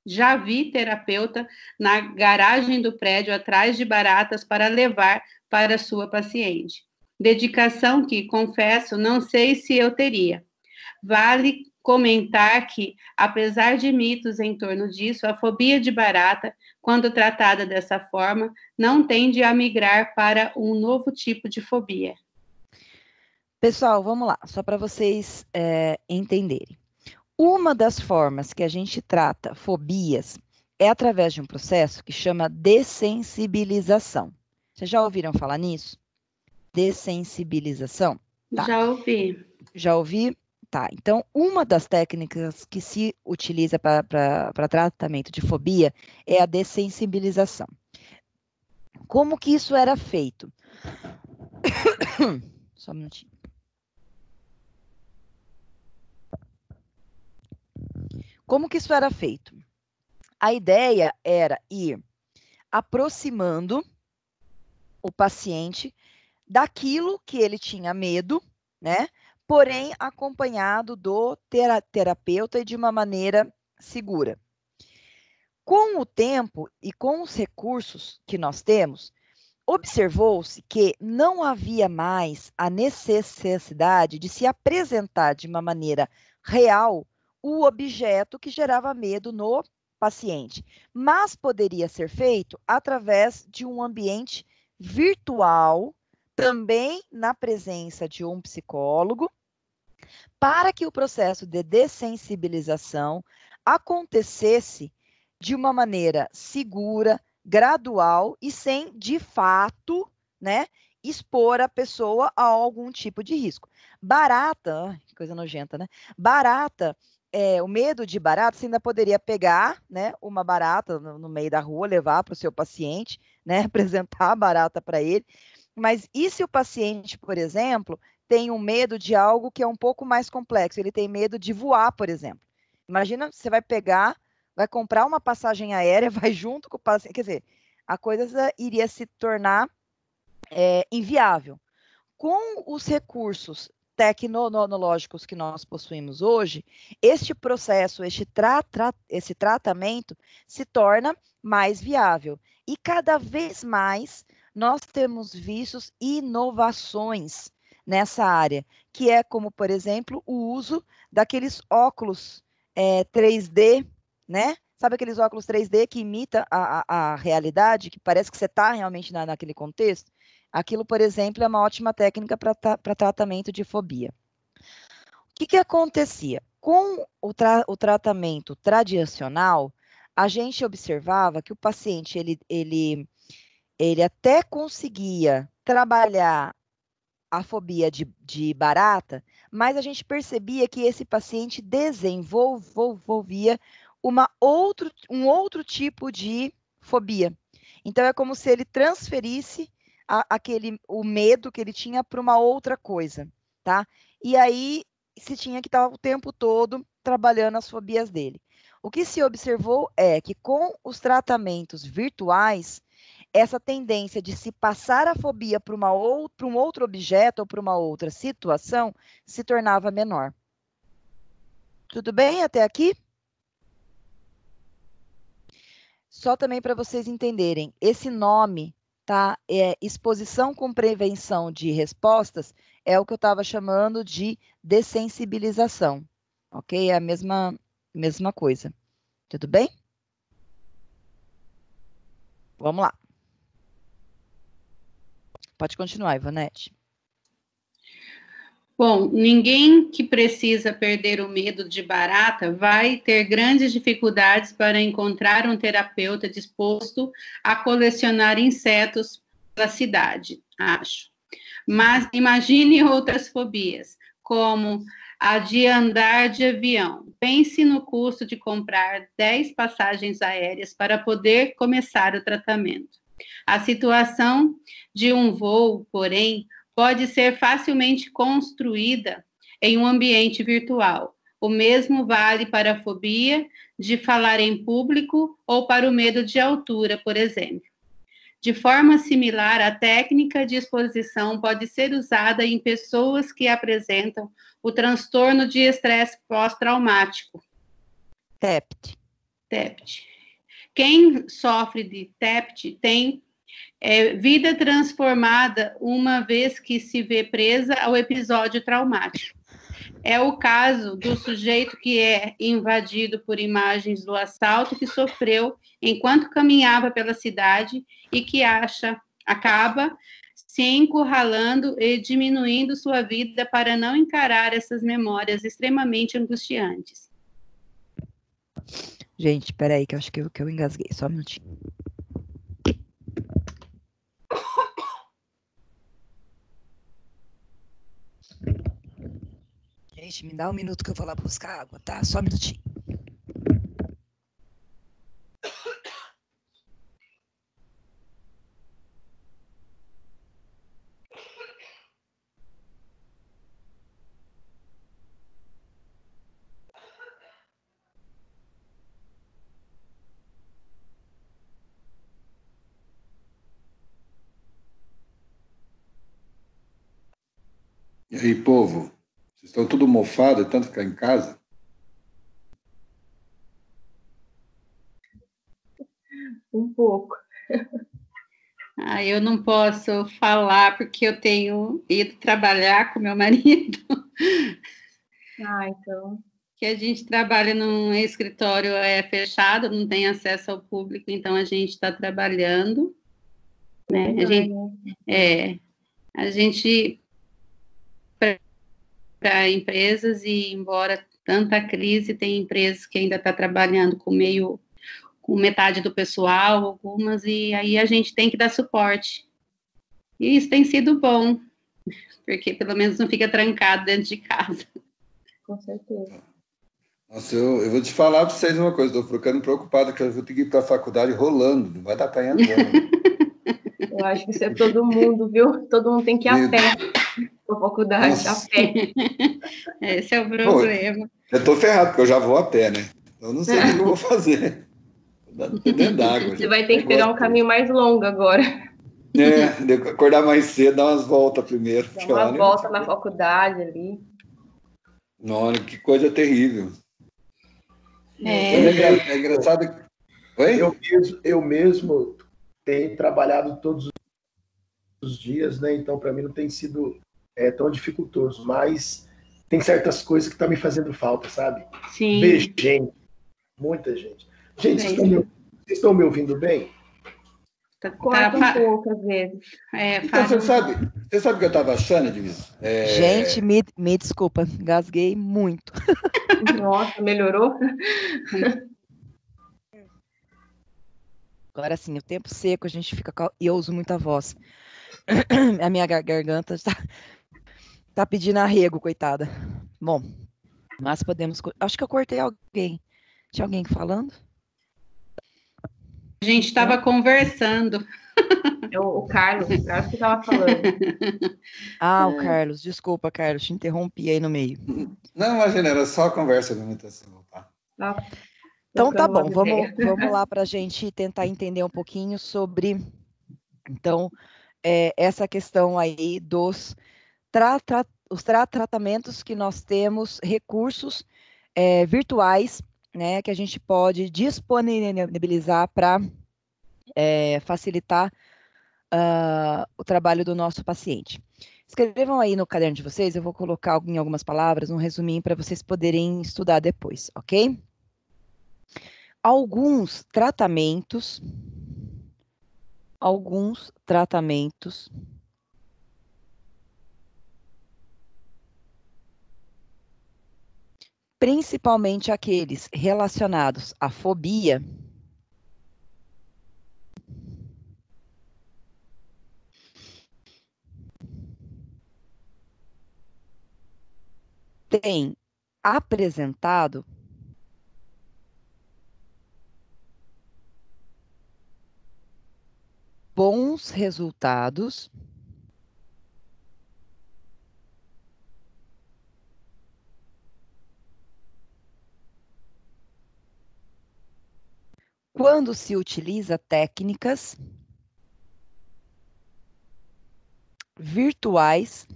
Speaker 3: já vi terapeuta na garagem do prédio atrás de baratas para levar para sua paciente. Dedicação que, confesso, não sei se eu teria. Vale comentar que, apesar de mitos em torno disso, a fobia de barata, quando tratada dessa forma, não tende a migrar para um novo tipo de fobia.
Speaker 1: Pessoal, vamos lá, só para vocês entenderem. Uma das formas que a gente trata fobias é através de um processo que chama dessensibilização. Vocês já ouviram falar nisso? Dessensibilização?
Speaker 3: Tá. Já ouvi.
Speaker 1: Já ouvi? Tá. Então, uma das técnicas que se utiliza para tratamento de fobia é a dessensibilização. Como que isso era feito? Só um minutinho. Como que isso era feito? A ideia era ir aproximando o paciente daquilo que ele tinha medo, né? Porém, acompanhado do terapeuta e de uma maneira segura. Com o tempo e com os recursos que nós temos, observou-se que não havia mais a necessidade de se apresentar de uma maneira real o objeto que gerava medo no paciente, mas poderia ser feito através de um ambiente virtual, também na presença de um psicólogo, para que o processo de dessensibilização acontecesse de uma maneira segura, gradual e sem, de fato, né, expor a pessoa a algum tipo de risco. Barata, que coisa nojenta, né? Barata o medo de barata, você ainda poderia pegar, né, uma barata no meio da rua, levar para o seu paciente, né, apresentar a barata para ele. Mas e se o paciente, por exemplo, tem um medo de algo que é um pouco mais complexo? Ele tem medo de voar, por exemplo. Imagina, você vai pegar, vai comprar uma passagem aérea, vai junto com o paciente. Quer dizer, a coisa iria se tornar inviável. Com os recursos tecnológicos que nós possuímos hoje, este processo, esse tratamento se torna mais viável. E cada vez mais nós temos visto inovações nessa área, que é como, por exemplo, o uso daqueles óculos 3D, né? Sabe aqueles óculos 3D que imita a realidade, que parece que você está realmente naquele contexto? Aquilo, por exemplo, é uma ótima técnica para tratamento de fobia. O que acontecia? Com o tratamento tradicional, a gente observava que o paciente ele até conseguia trabalhar a fobia de barata, mas a gente percebia que esse paciente desenvolvia um outro tipo de fobia. Então, é como se ele transferisse o medo que ele tinha para uma outra coisa, tá? E aí, se tinha que estar o tempo todo trabalhando as fobias dele. O que se observou é que com os tratamentos virtuais, essa tendência de se passar a fobia para um outro objeto ou para uma outra situação se tornava menor. Tudo bem até aqui? Só também para vocês entenderem, esse nome, tá? Exposição com prevenção de respostas, é o que eu estava chamando de dessensibilização, ok? É a mesma coisa. Tudo bem? Vamos lá. Pode continuar, Ivonete.
Speaker 3: Bom, ninguém que precisa perder o medo de barata vai ter grandes dificuldades para encontrar um terapeuta disposto a colecionar insetos pela cidade, acho. Mas imagine outras fobias, como a de andar de avião. Pense no custo de comprar 10 passagens aéreas para poder começar o tratamento. A situação de um voo, porém, pode ser facilmente construída em um ambiente virtual. O mesmo vale para a fobia de falar em público ou para o medo de altura, por exemplo. De forma similar, a técnica de exposição pode ser usada em pessoas que apresentam o transtorno de estresse pós-traumático.
Speaker 1: TEPT.
Speaker 3: TEPT. Quem sofre de TEPT tem vida transformada uma vez que se vê presa ao episódio traumático. É o caso do sujeito que é invadido por imagens do assalto que sofreu enquanto caminhava pela cidade e que acaba se encurralando e diminuindo sua vida para não encarar essas memórias extremamente angustiantes.
Speaker 1: Gente, peraí, que eu acho que eu engasguei. Só um minutinho. Gente, me dá um minuto que eu vou lá buscar água, tá? Só um minutinho.
Speaker 4: E aí, povo? Vocês estão tudo mofado, tanto ficar em casa?
Speaker 2: Um pouco.
Speaker 3: Eu não posso falar porque eu tenho ido trabalhar com meu marido.
Speaker 2: Então.
Speaker 3: Que a gente trabalha num escritório fechado, não tem acesso ao público, então a gente está trabalhando, né? A gente para empresas e embora tanta crise, tem empresas que ainda está trabalhando com metade do pessoal, algumas, e aí a gente tem que dar suporte. E isso tem sido bom, porque pelo menos não fica trancado dentro de casa.
Speaker 2: Com certeza.
Speaker 4: Nossa, eu vou te falar para vocês uma coisa, estou ficando preocupado que eu vou ter que ir para a faculdade rolando, não vai dar para ir andando.
Speaker 2: Eu acho que isso é todo mundo, viu? Todo mundo tem que ir a pé para a faculdade, a
Speaker 4: Nossa.
Speaker 2: pé.
Speaker 3: Esse é o
Speaker 4: Pô,
Speaker 3: problema.
Speaker 4: eu estou ferrado, porque eu já vou a pé, né? Eu não sei o que eu vou fazer. Tô dentro d'água
Speaker 2: Você
Speaker 4: já.
Speaker 2: vai ter que pegar um
Speaker 4: Negócio
Speaker 2: caminho mais longo agora.
Speaker 4: de acordar mais cedo, dar umas voltas primeiro.
Speaker 2: Dar
Speaker 4: Porque
Speaker 2: uma
Speaker 4: olha,
Speaker 2: volta na faculdade ali.
Speaker 4: olha, que coisa terrível. Mas
Speaker 3: É,
Speaker 4: é engraçado. Oi?
Speaker 5: Eu mesmo tenho trabalhado todos os dias, né? Então, para mim não tem sido tão dificultoso, mas tem certas coisas que estão me fazendo falta, sabe? Ver
Speaker 3: sim.
Speaker 5: gente, muita gente. Gente,
Speaker 3: É,
Speaker 5: vocês estão me ouvindo bem?
Speaker 2: Corta um pouco às vezes.
Speaker 4: Então, você sabe o que eu estava achando, Edmilson?
Speaker 1: Gente, me desculpa, gasguei muito.
Speaker 2: Nossa, melhorou?
Speaker 1: Agora sim, o tempo seco, a gente fica. E eu uso muita voz. A minha garganta tá pedindo arrego, coitada. Bom, mas podemos. Acho que eu cortei alguém. Tinha alguém falando?
Speaker 3: a gente estava conversando.
Speaker 2: É o Carlos que estava falando.
Speaker 1: O Carlos, desculpa, Carlos, te interrompi aí no meio.
Speaker 4: Não, imagina, era só a conversa mesmo.
Speaker 1: Então tá bom, vamos lá para a gente tentar entender um pouquinho sobre, então, essa questão aí dos tratamentos que nós temos, recursos virtuais, né, que a gente pode disponibilizar para facilitar o trabalho do nosso paciente. Escrevam aí no caderno de vocês, eu vou colocar em algumas palavras, um resuminho para vocês poderem estudar depois, ok? Alguns tratamentos, principalmente aqueles relacionados à fobia, têm apresentado bons resultados quando se utiliza técnicas virtuais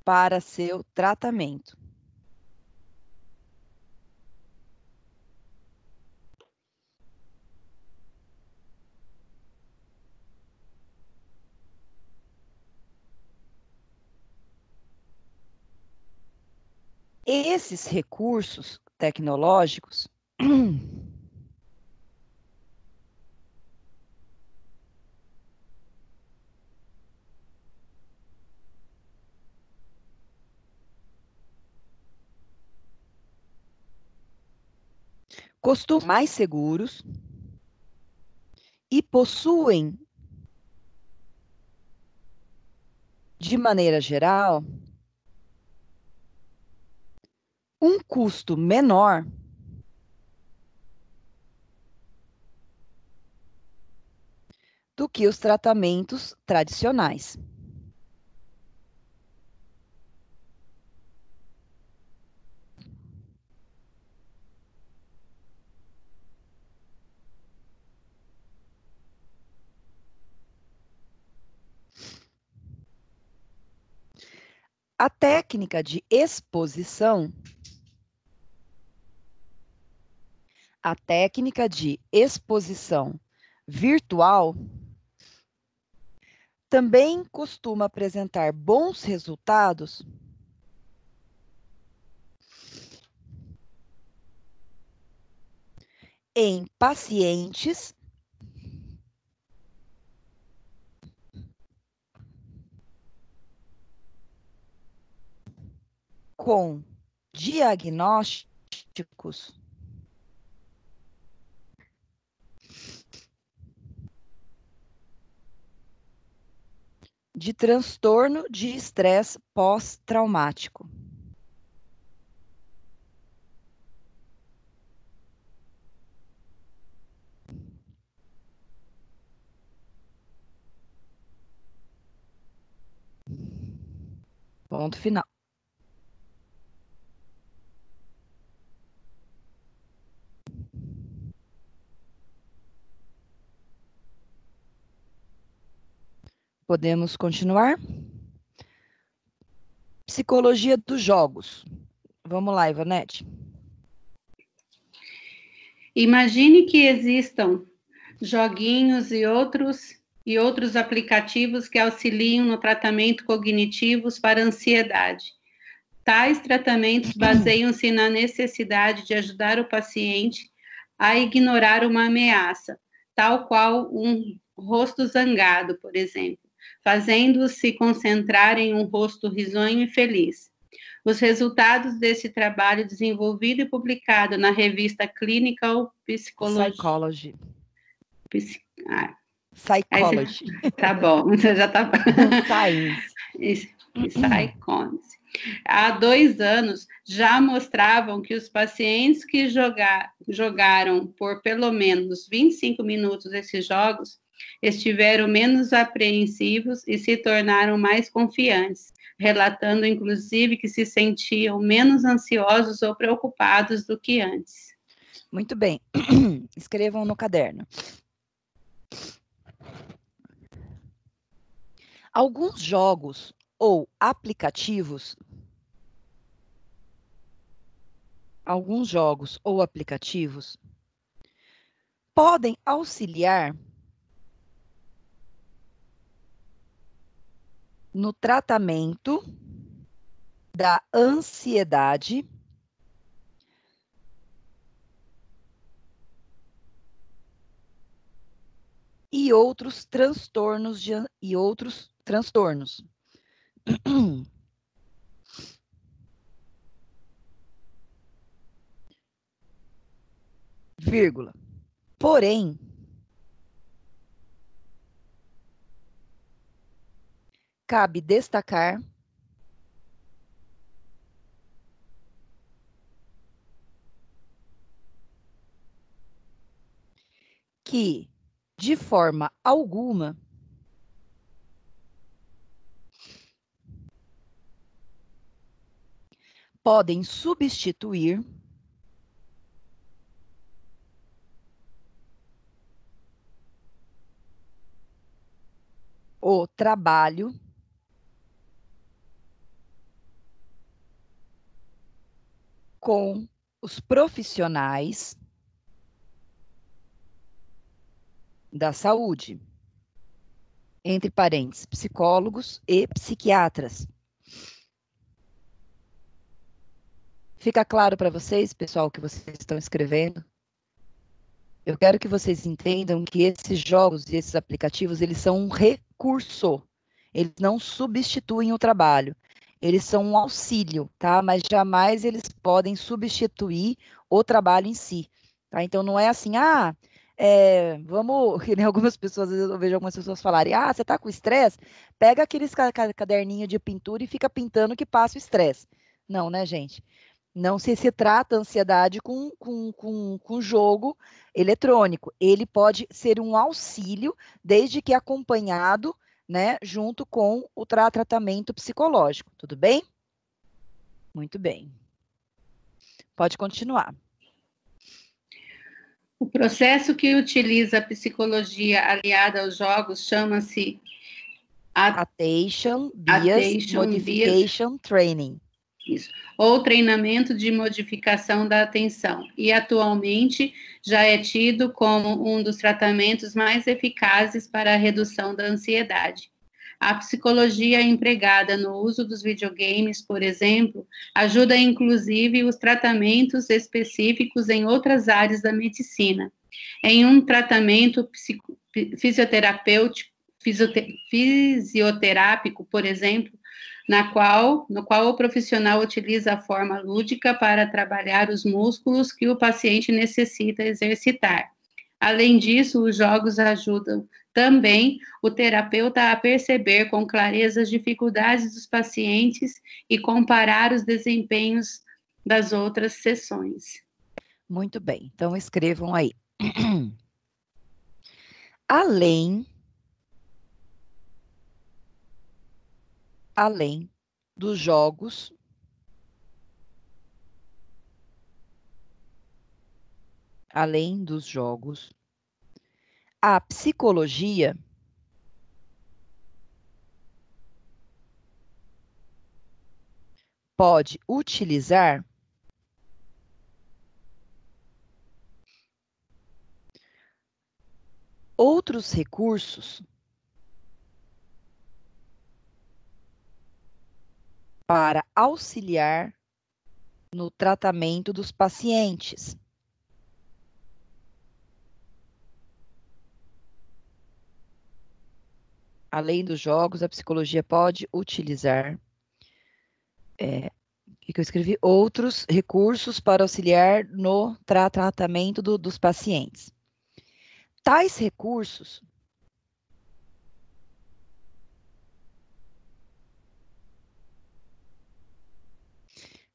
Speaker 1: para seu tratamento. Esses recursos tecnológicos costumam mais seguros e possuem, de maneira geral, um custo menor do que os tratamentos tradicionais. A técnica de exposição virtual também costuma apresentar bons resultados em pacientes com diagnósticos de transtorno de estresse pós-traumático. Ponto final. Podemos continuar? Psicologia dos jogos. Vamos lá, Ivonete.
Speaker 3: Imagine que existam joguinhos e outros aplicativos que auxiliam no tratamento cognitivos para ansiedade. Tais tratamentos baseiam-se na necessidade de ajudar o paciente a ignorar uma ameaça, tal qual um rosto zangado, por exemplo, fazendo-o se concentrar em um rosto risonho e feliz. Os resultados desse trabalho desenvolvido e publicado na revista Clinical
Speaker 1: Psychology.
Speaker 3: Psychology. Tá bom, já tá bom.
Speaker 1: Science.
Speaker 3: Psychology. Há 2 anos, já mostravam que os pacientes que jogaram por pelo menos 25 minutos esses jogos estiveram menos apreensivos e se tornaram mais confiantes, relatando, inclusive, que se sentiam menos ansiosos ou preocupados do que antes.
Speaker 1: Muito bem. Escrevam no caderno. Alguns jogos ou aplicativos podem auxiliar no tratamento da ansiedade e outros transtornos vírgula. Porém, cabe destacar que, de forma alguma, podem substituir o trabalho com os profissionais da saúde, entre parênteses, psicólogos e psiquiatras. Fica claro para vocês, pessoal, o que vocês estão escrevendo? Eu quero que vocês entendam que esses jogos e esses aplicativos, eles são um recurso. Eles não substituem o trabalho. Eles são um auxílio, tá? Mas jamais eles podem substituir o trabalho em si, tá? Então, não é assim, vamos... Que nem algumas pessoas, às vezes eu vejo algumas pessoas falarem, você tá com estresse? Pega aqueles caderninhos de pintura e fica pintando que passa o estresse. Não, né, gente? Não se trata ansiedade com jogo eletrônico. Ele pode ser um auxílio, desde que acompanhado, né, junto com o tratamento psicológico. Tudo bem? Muito bem. Pode continuar.
Speaker 3: O processo que utiliza a psicologia aliada aos jogos chama-se
Speaker 1: Attention Bias Modification Training.
Speaker 3: Isso. Ou treinamento de modificação da atenção, e atualmente já é tido como um dos tratamentos mais eficazes para a redução da ansiedade. A psicologia empregada no uso dos videogames, por exemplo, ajuda inclusive os tratamentos específicos em outras áreas da medicina. Em um tratamento fisioterápico, por exemplo, no qual o profissional utiliza a forma lúdica para trabalhar os músculos que o paciente necessita exercitar. Além disso, os jogos ajudam também o terapeuta a perceber com clareza as dificuldades dos pacientes e comparar os desempenhos das outras sessões.
Speaker 1: Muito bem, então escrevam aí. Além dos jogos, a psicologia pode utilizar outros recursos para auxiliar no tratamento dos pacientes. Além dos jogos, a psicologia pode utilizar, o que eu escrevi? Outros recursos para auxiliar no tratamento dos pacientes. Tais recursos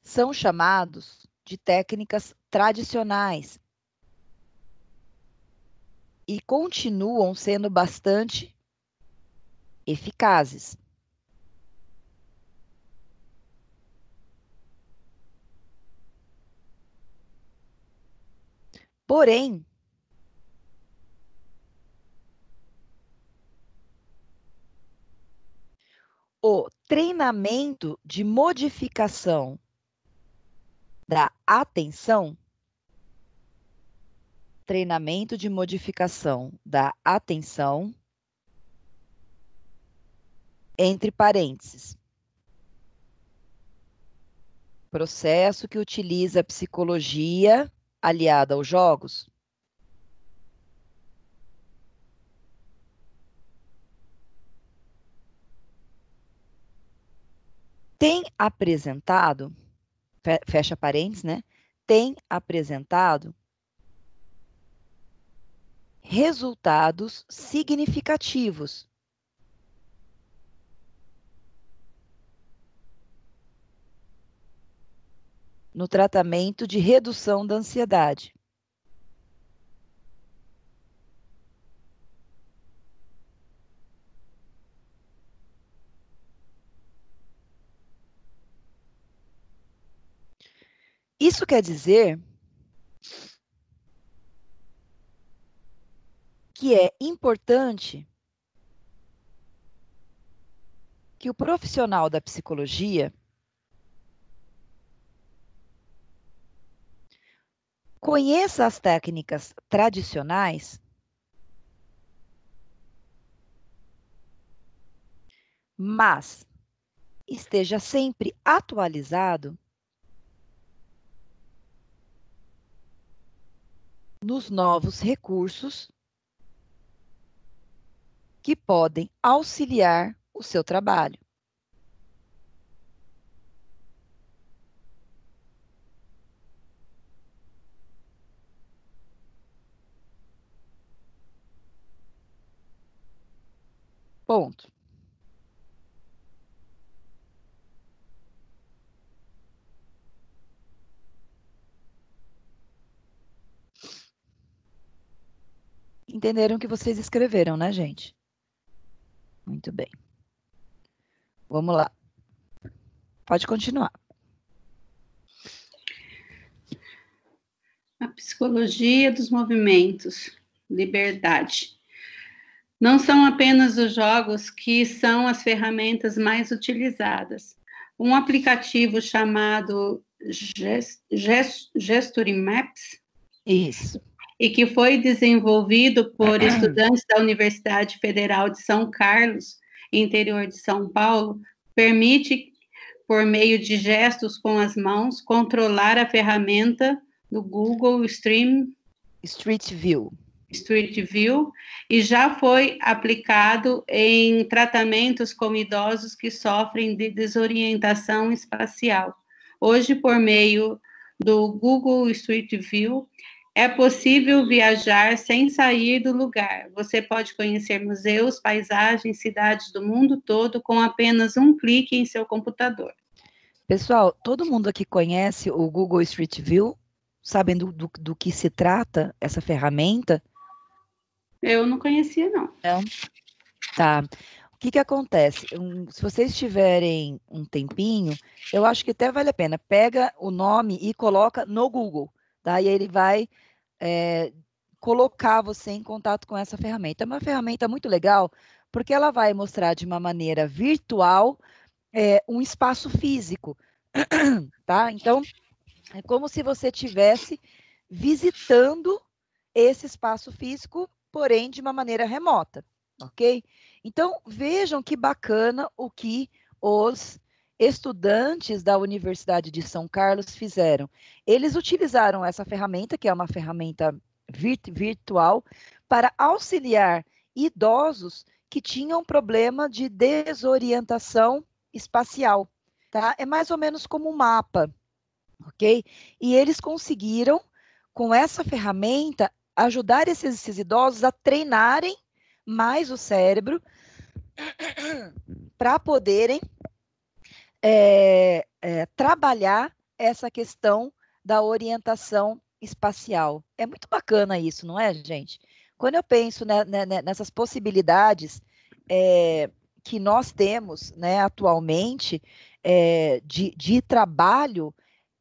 Speaker 1: são chamados de técnicas tradicionais e continuam sendo bastante eficazes. Porém, o treinamento de modificação da atenção, entre parênteses, processo que utiliza a psicologia aliada aos jogos, tem apresentado, fecha parênteses, né? Tem apresentado resultados significativos no tratamento de redução da ansiedade. Isso quer dizer que é importante que o profissional da psicologia conheça as técnicas tradicionais, mas esteja sempre atualizado nos novos recursos que podem auxiliar o seu trabalho. Ponto. Entenderam o que vocês escreveram, né, gente? Muito bem. Vamos lá. Pode continuar.
Speaker 3: A psicologia dos movimentos, liberdade. Não são apenas os jogos que são as ferramentas mais utilizadas. Um aplicativo chamado Gesturing Maps,
Speaker 1: Isso.
Speaker 3: e que foi desenvolvido por estudantes da Universidade Federal de São Carlos, interior de São Paulo, permite, por meio de gestos com as mãos, controlar a ferramenta do Google
Speaker 1: Street View,
Speaker 3: e já foi aplicado em tratamentos com idosos que sofrem de desorientação espacial. Hoje, por meio do Google Street View, É possível viajar sem sair do lugar. Você pode conhecer museus, paisagens, cidades do mundo todo com apenas um clique em seu computador.
Speaker 1: Pessoal, todo mundo aqui conhece o Google Street View? Sabem do que se trata essa ferramenta?
Speaker 3: Eu não conhecia, não.
Speaker 1: Não? Tá. O que acontece? Se vocês tiverem um tempinho, eu acho que até vale a pena. Pega o nome e coloca no Google, tá? E aí ele vai colocar você em contato com essa ferramenta. É uma ferramenta muito legal, porque ela vai mostrar de uma maneira virtual um espaço físico, tá? Então, é como se você estivesse visitando esse espaço físico, porém de uma maneira remota, ok? Então, vejam que bacana o que os estudantes da Universidade de São Carlos fizeram. Eles utilizaram essa ferramenta, que é uma ferramenta virtual, para auxiliar idosos que tinham problema de desorientação espacial, tá? É mais ou menos como um mapa, ok? E eles conseguiram, com essa ferramenta, ajudar esses idosos a treinarem mais o cérebro para poderem trabalhar essa questão da orientação espacial. É muito bacana isso, não é, gente? Quando eu penso nessas possibilidades que nós temos, né, atualmente, de trabalho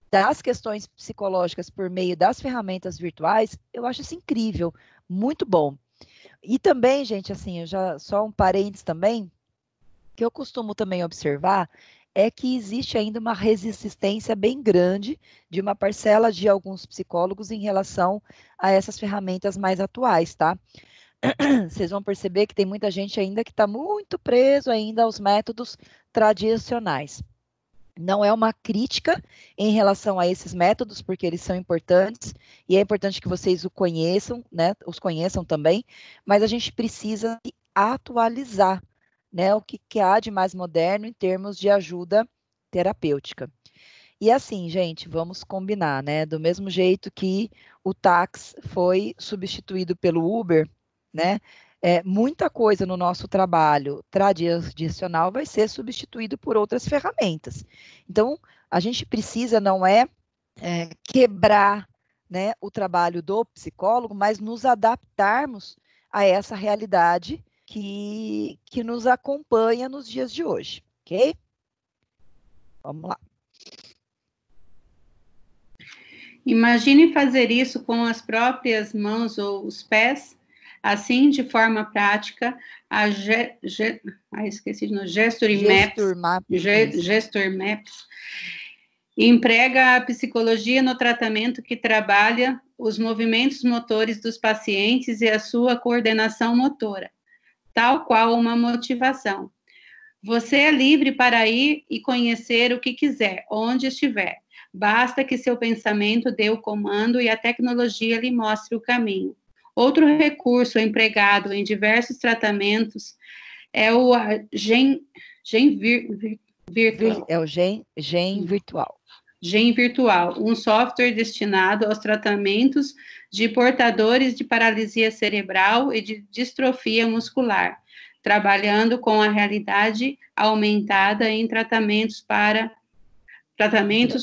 Speaker 1: das questões psicológicas por meio das ferramentas virtuais, eu acho isso incrível, muito bom. E também, gente, assim, só um parênteses também, que eu costumo também observar, é que existe ainda uma resistência bem grande de uma parcela de alguns psicólogos em relação a essas ferramentas mais atuais, tá? Vocês vão perceber que tem muita gente ainda que está muito preso ainda aos métodos tradicionais. Não é uma crítica em relação a esses métodos, porque eles são importantes, e é importante que vocês os conheçam também, mas a gente precisa atualizar, né, o que há de mais moderno em termos de ajuda terapêutica. E assim, gente, vamos combinar, né, do mesmo jeito que o táxi foi substituído pelo Uber, né, muita coisa no nosso trabalho tradicional vai ser substituído por outras ferramentas. Então, a gente precisa não quebrar, né, o trabalho do psicólogo, mas nos adaptarmos a essa realidade que nos acompanha nos dias de hoje, ok? Vamos lá.
Speaker 3: Imagine fazer isso com as próprias mãos ou os pés. Assim, de forma prática, a Gesture Maps emprega a psicologia no tratamento que trabalha os movimentos motores dos pacientes e a sua coordenação motora, tal qual uma motivação. Você é livre para ir e conhecer o que quiser, onde estiver. Basta que seu pensamento dê o comando e a tecnologia lhe mostre o caminho. Outro recurso empregado em diversos tratamentos é o Gen Virtual.
Speaker 1: É o Gen Virtual.
Speaker 3: Gen Virtual, um software destinado aos tratamentos de portadores de paralisia cerebral e de distrofia muscular, trabalhando com a realidade aumentada em tratamentos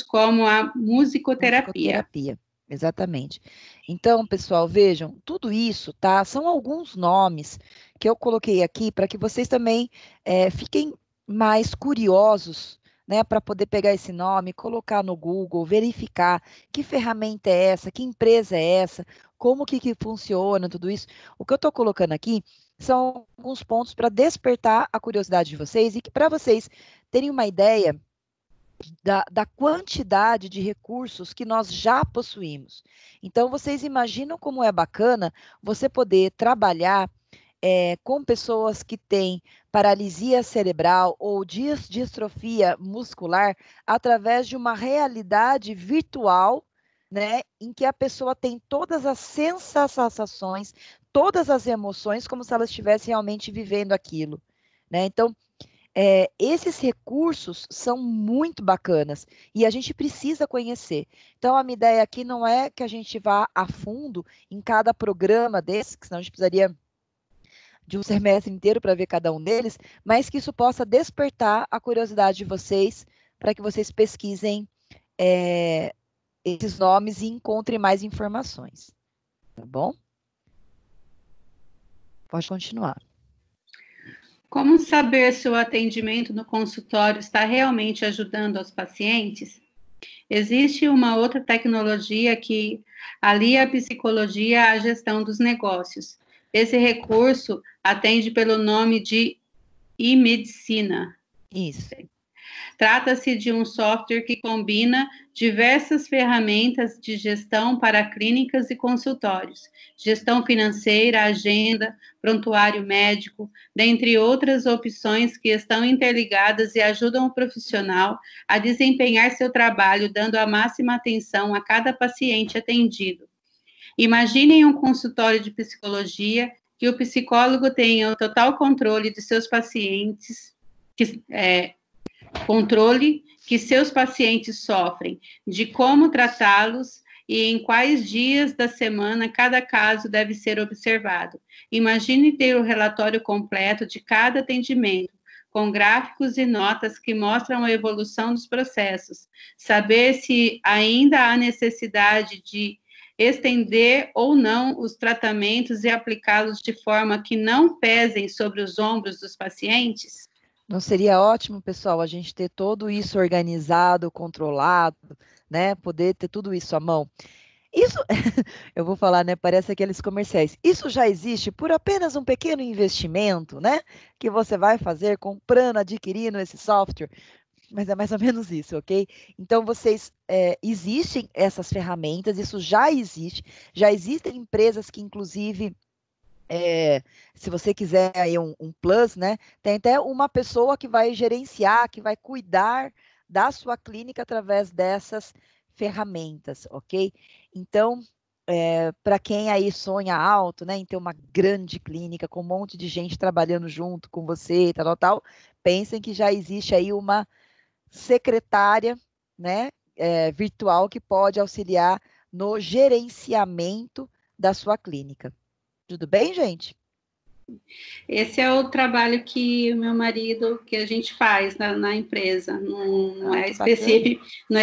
Speaker 3: como a musicoterapia.
Speaker 1: Exatamente. Então, pessoal, vejam, tudo isso, tá? São alguns nomes que eu coloquei aqui para que vocês também fiquem mais curiosos, né? Para poder pegar esse nome, colocar no Google, verificar que ferramenta é essa, que empresa é essa, como que funciona, tudo isso. O que eu estou colocando aqui são alguns pontos para despertar a curiosidade de vocês e que para vocês terem uma ideia da quantidade de recursos que nós já possuímos. Então, vocês imaginam como é bacana você poder trabalhar com pessoas que têm paralisia cerebral ou distrofia muscular através de uma realidade virtual, né, em que a pessoa tem todas as sensações, todas as emoções, como se ela estivesse realmente vivendo aquilo, né? Então, esses recursos são muito bacanas e a gente precisa conhecer. Então, a minha ideia aqui não é que a gente vá a fundo em cada programa desse, que senão a gente precisaria de um semestre inteiro para ver cada um deles, mas que isso possa despertar a curiosidade de vocês para que vocês pesquisem esses nomes e encontrem mais informações. Tá bom? Pode continuar.
Speaker 3: Como saber se o atendimento no consultório está realmente ajudando os pacientes? Existe uma outra tecnologia que alia a psicologia à gestão dos negócios. Esse recurso atende pelo nome de e-medicina.
Speaker 1: Isso.
Speaker 3: Trata-se de um software que combina diversas ferramentas de gestão para clínicas e consultórios, gestão financeira, agenda, prontuário médico, dentre outras opções que estão interligadas e ajudam o profissional a desempenhar seu trabalho, dando a máxima atenção a cada paciente atendido. Imaginem um consultório de psicologia que o psicólogo tenha o total controle de seus pacientes, controle que seus pacientes sofrem, de como tratá-los e em quais dias da semana cada caso deve ser observado. Imagine ter o relatório completo de cada atendimento, com gráficos e notas que mostram a evolução dos processos, saber se ainda há necessidade de estender ou não os tratamentos e aplicá-los de forma que não pesem sobre os ombros dos pacientes?
Speaker 1: Não seria ótimo, pessoal, a gente ter tudo isso organizado, controlado, né? Poder ter tudo isso à mão. Isso, eu vou falar, né? Parece aqueles comerciais. Isso já existe por apenas um pequeno investimento, né? Que você vai fazer comprando, adquirindo esse software. Mas é mais ou menos isso, ok? Então, existem essas ferramentas, isso já existe. Já existem empresas que, inclusive, se você quiser aí um plus, né? Tem até uma pessoa que vai gerenciar, que vai cuidar da sua clínica através dessas ferramentas, ok? Então, para quem aí sonha alto, né, em ter uma grande clínica com um monte de gente trabalhando junto com você, tal, pensem que já existe aí uma secretária, né, virtual que pode auxiliar no gerenciamento da sua clínica. Tudo bem, gente?
Speaker 3: Esse é o trabalho que o meu marido, que a gente faz na empresa, não é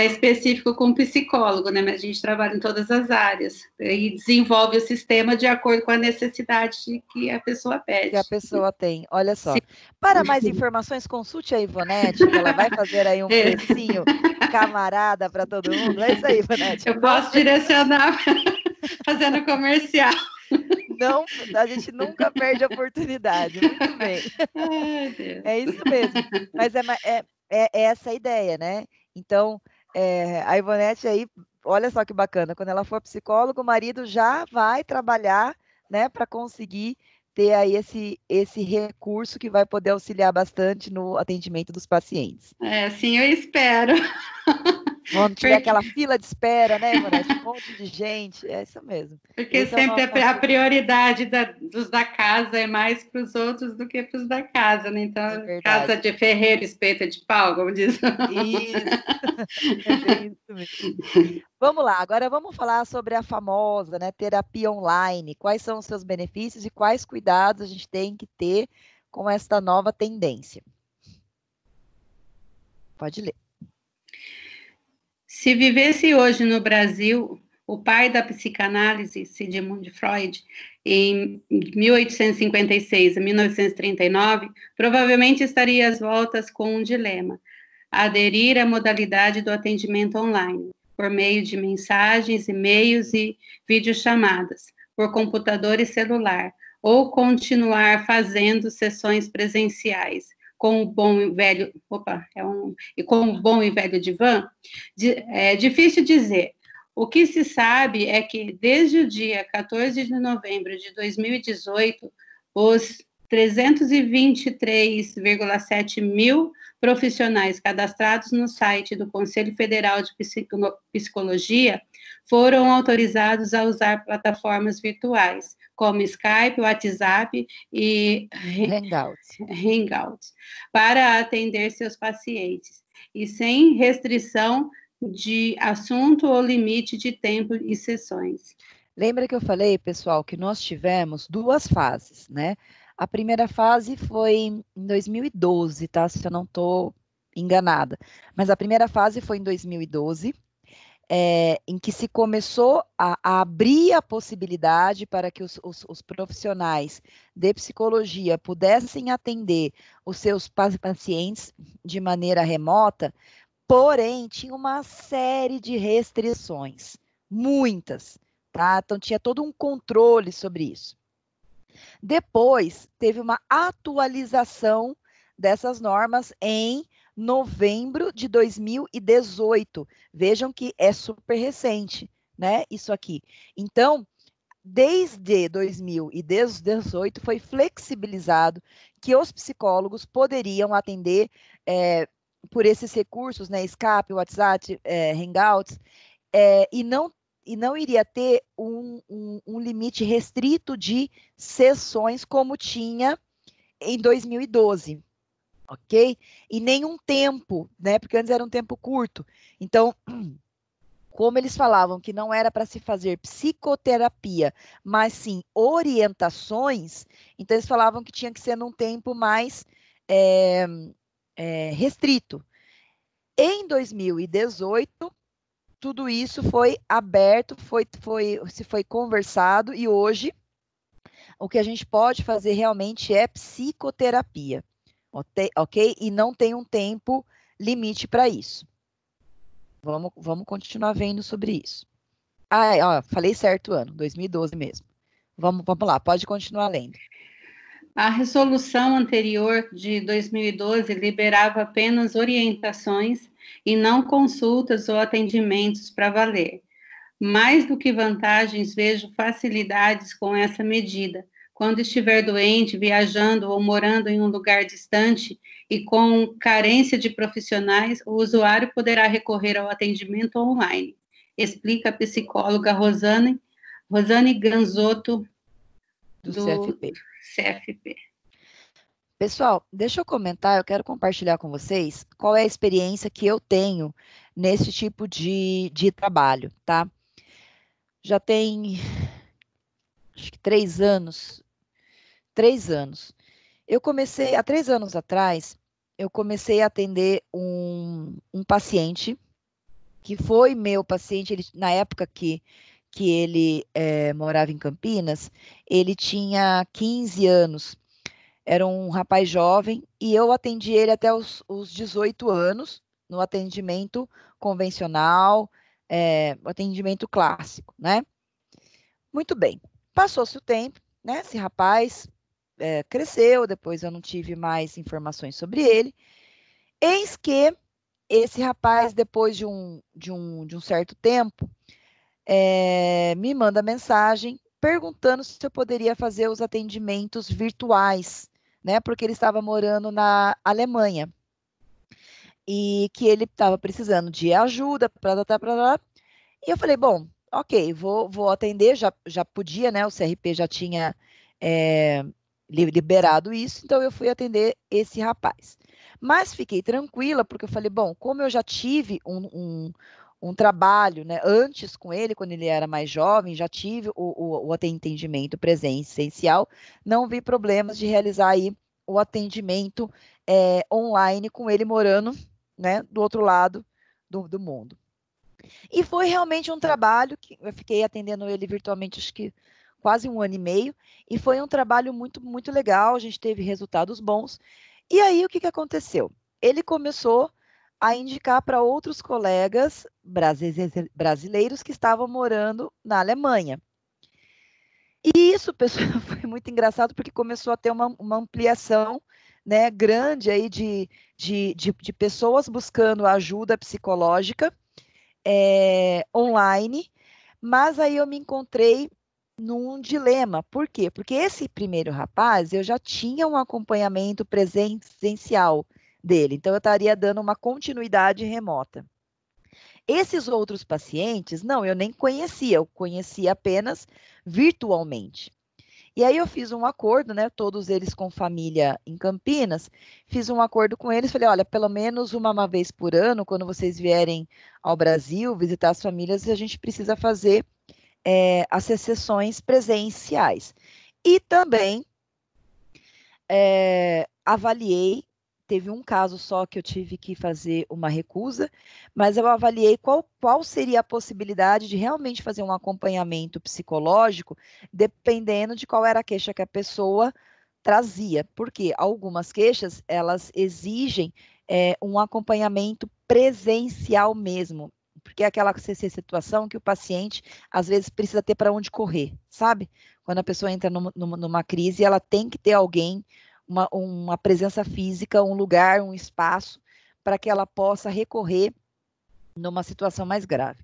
Speaker 3: específico com psicólogo, né? Mas a gente trabalha em todas as áreas e desenvolve o sistema de acordo com a necessidade que a pessoa pede.
Speaker 1: Que a pessoa tem, olha só. Sim. Para mais informações, consulte a Ivonete, que ela vai fazer aí um precinho camarada para todo mundo. É isso aí, Ivonete.
Speaker 3: Eu posso direcionar fazendo comercial.
Speaker 1: Não, a gente nunca perde a oportunidade. Muito bem.
Speaker 3: Ai, Deus.
Speaker 1: É isso mesmo. Mas é essa a ideia, né? Então, a Ivonete aí, olha só que bacana, quando ela for psicóloga, o marido já vai trabalhar, né, para conseguir ter aí esse recurso que vai poder auxiliar bastante no atendimento dos pacientes.
Speaker 3: Sim, eu espero.
Speaker 1: Quando tiver aquela fila de espera, né, Ivonete? Um monte de gente, é isso mesmo.
Speaker 3: Porque esse sempre a prioridade dos da casa é mais para os outros do que para os da casa, né? Então, casa de ferreiro, espeta de pau, como diz.
Speaker 1: Isso, é bem isso mesmo. Vamos lá, agora vamos falar sobre a famosa, né, terapia online. Quais são os seus benefícios e quais cuidados a gente tem que ter com esta nova tendência? Pode ler.
Speaker 3: Se vivesse hoje no Brasil, o pai da psicanálise, Sigmund Freud, em 1856 a 1939, provavelmente estaria às voltas com um dilema: aderir à modalidade do atendimento online, por meio de mensagens, e-mails e videochamadas, por computador e celular, ou continuar fazendo sessões presenciais, com o bom e velho, com o bom e velho divã. É difícil dizer. O que se sabe é que, desde o dia 14 de novembro de 2018, os 323,7 mil profissionais cadastrados no site do Conselho Federal de Psicologia foram autorizados a usar plataformas virtuais, como Skype, WhatsApp e Hangouts, para atender seus pacientes, e sem restrição de assunto ou limite de tempo e sessões.
Speaker 1: Lembra que eu falei, pessoal, que nós tivemos 2 fases, né? A primeira fase foi em 2012, tá? Se eu não estou enganada. Mas a primeira fase foi em 2012, em que se começou a abrir a possibilidade para que os profissionais de psicologia pudessem atender os seus pacientes de maneira remota, porém, tinha uma série de restrições, muitas, tá? Então, tinha todo um controle sobre isso. Depois, teve uma atualização dessas normas em novembro de 2018. Vejam que é super recente, né? Isso aqui. Então, desde 2018 foi flexibilizado que os psicólogos poderiam atender por esses recursos, né? Skype, WhatsApp, Hangouts, e não iria ter um limite restrito de sessões como tinha em 2012. Ok? E nenhum tempo, né? Porque antes era um tempo curto. Então, como eles falavam que não era para se fazer psicoterapia, mas sim orientações, então eles falavam que tinha que ser num tempo mais restrito. Em 2018, tudo isso foi aberto, se foi conversado, e hoje o que a gente pode fazer realmente é psicoterapia. Ok? E não tem um tempo limite para isso. Vamos continuar vendo sobre isso. Falei certo ano, 2012 mesmo. Vamos lá, pode continuar lendo.
Speaker 3: A resolução anterior de 2012 liberava apenas orientações e não consultas ou atendimentos para valer. Mais do que vantagens, vejo facilidades com essa medida. Quando estiver doente, viajando ou morando em um lugar distante e com carência de profissionais, o usuário poderá recorrer ao atendimento online, explica a psicóloga Rosane Ganzotto, do CFP.
Speaker 1: Pessoal, deixa eu comentar, eu quero compartilhar com vocês qual é a experiência que eu tenho nesse tipo de trabalho, tá? Já tem, acho que 3 anos. 3 anos. Há 3 anos atrás, eu comecei a atender um paciente, que foi meu paciente, na época que ele morava em Campinas, ele tinha 15 anos, era um rapaz jovem, e eu atendi ele até os 18 anos, no atendimento convencional, o atendimento clássico, né? Muito bem. Passou-se o tempo, né? Esse rapaz cresceu, depois eu não tive mais informações sobre ele. Eis que esse rapaz, depois de um certo tempo, me manda mensagem perguntando se eu poderia fazer os atendimentos virtuais, né? Porque ele estava morando na Alemanha e que ele estava precisando de ajuda, e eu falei, bom, ok, vou atender, já podia, né? O CRP já tinha liberado isso, então eu fui atender esse rapaz. Mas fiquei tranquila, porque eu falei, bom, como eu já tive um trabalho, né, antes com ele, quando ele era mais jovem, já tive o atendimento presencial, não vi problemas de realizar aí o atendimento online com ele morando, né, do outro lado do mundo. E foi realmente um trabalho que eu fiquei atendendo ele virtualmente, acho que quase 1 ano e meio, e foi um trabalho muito, muito legal, a gente teve resultados bons. E aí, o que aconteceu? Ele começou a indicar para outros colegas brasileiros que estavam morando na Alemanha. E isso, pessoal, foi muito engraçado, porque começou a ter uma ampliação, né, grande aí de pessoas buscando ajuda psicológica online, mas aí eu me encontrei num dilema. Por quê? Porque esse primeiro rapaz, eu já tinha um acompanhamento presencial dele, então eu estaria dando uma continuidade remota. Esses outros pacientes, não, eu nem conhecia, eu conhecia apenas virtualmente. E aí eu fiz um acordo, né, todos eles com família em Campinas, fiz um acordo com eles, falei, olha, pelo menos uma vez por ano, quando vocês vierem ao Brasil visitar as famílias, a gente precisa fazer as sessões presenciais. E também avaliei, teve um caso só que eu tive que fazer uma recusa, mas eu avaliei qual seria a possibilidade de realmente fazer um acompanhamento psicológico, dependendo de qual era a queixa que a pessoa trazia, porque algumas queixas, elas exigem um acompanhamento presencial mesmo, porque é aquela situação que o paciente, às vezes, precisa ter para onde correr, sabe? Quando a pessoa entra numa crise, ela tem que ter alguém, uma presença física, um lugar, um espaço, para que ela possa recorrer numa situação mais grave.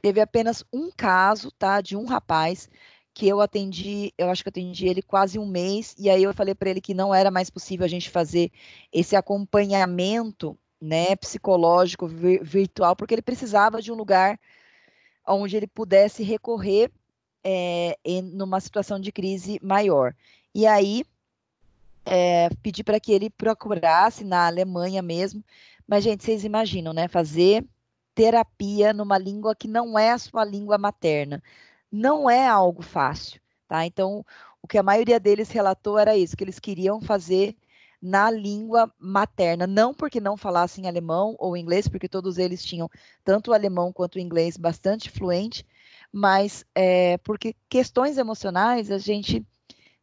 Speaker 1: Teve apenas um caso, tá, de um rapaz que eu atendi, eu acho que eu atendi ele quase um mês, e aí eu falei para ele que não era mais possível a gente fazer esse acompanhamento, né, psicológico virtual, porque ele precisava de um lugar onde ele pudesse recorrer numa situação de crise maior. E aí pedi para que ele procurasse na Alemanha mesmo, mas, gente, vocês imaginam, né, fazer terapia numa língua que não é a sua língua materna, não é algo fácil, tá? Então, o que a maioria deles relatou era isso, que eles queriam fazer na língua materna, não porque não falassem alemão ou inglês, porque todos eles tinham tanto o alemão quanto o inglês bastante fluente, mas porque questões emocionais a gente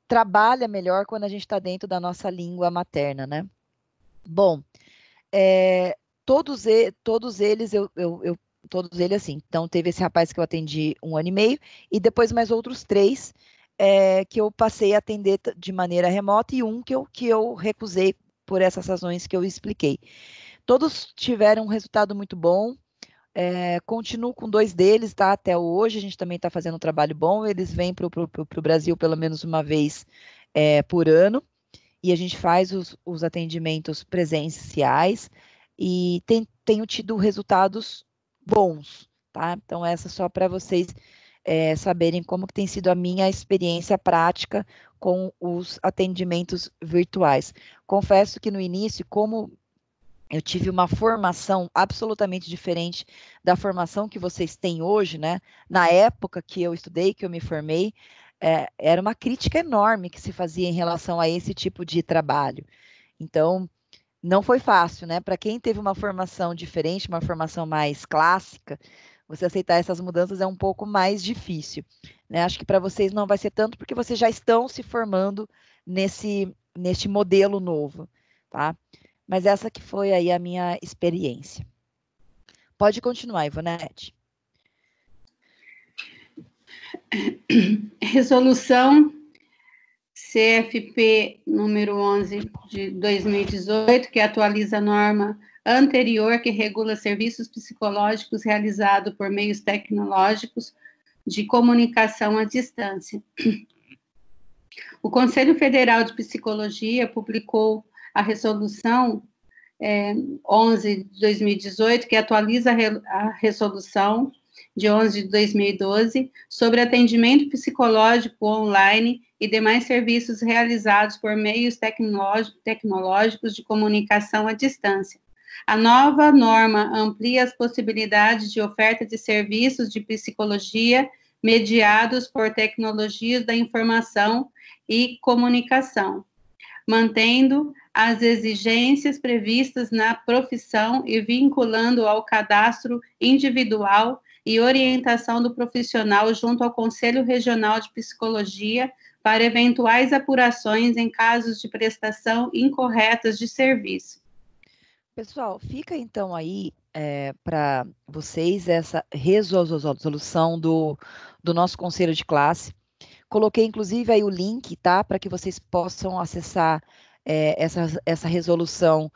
Speaker 1: trabalha melhor quando a gente está dentro da nossa língua materna, né? Bom, todos eles, todos eles assim, então teve esse rapaz que eu atendi 1 ano e meio, e depois mais outros 3 que eu passei a atender de maneira remota, e um que eu recusei por essas razões que eu expliquei. Todos tiveram um resultado muito bom, continuo com 2 deles, tá? Até hoje, a gente também está fazendo um trabalho bom, eles vêm para o Brasil pelo menos uma vez por ano, e a gente faz os atendimentos presenciais, e tenho tido resultados bons, tá? Então, essa só para vocês saberem como que tem sido a minha experiência prática com os atendimentos virtuais. Confesso que no início, como eu tive uma formação absolutamente diferente da formação que vocês têm hoje, né? Na época que eu estudei, que eu me formei, era uma crítica enorme que se fazia em relação a esse tipo de trabalho. Então, não foi fácil, né? Para quem teve uma formação diferente, uma formação mais clássica, você aceitar essas mudanças é um pouco mais difícil, né? Acho que para vocês não vai ser tanto, porque vocês já estão se formando neste modelo novo, tá? Mas essa que foi aí a minha experiência. Pode continuar, Ivonete.
Speaker 3: Resolução CFP número 11 de 2018, que atualiza a norma anterior que regula serviços psicológicos realizados por meios tecnológicos de comunicação à distância. O Conselho Federal de Psicologia publicou a resolução 11 de 2018, que atualiza a resolução de 11 de 2012 sobre atendimento psicológico online e demais serviços realizados por meios tecnológicos de comunicação à distância. A nova norma amplia as possibilidades de oferta de serviços de psicologia mediados por tecnologias da informação e comunicação, mantendo as exigências previstas na profissão e vinculando ao cadastro individual e orientação do profissional junto ao Conselho Regional de Psicologia para eventuais apurações em casos de prestação incorretas de serviço.
Speaker 1: Pessoal, fica então aí para vocês essa resolução do nosso conselho de classe. Coloquei, inclusive, aí o link, tá? Para que vocês possam acessar essa resolução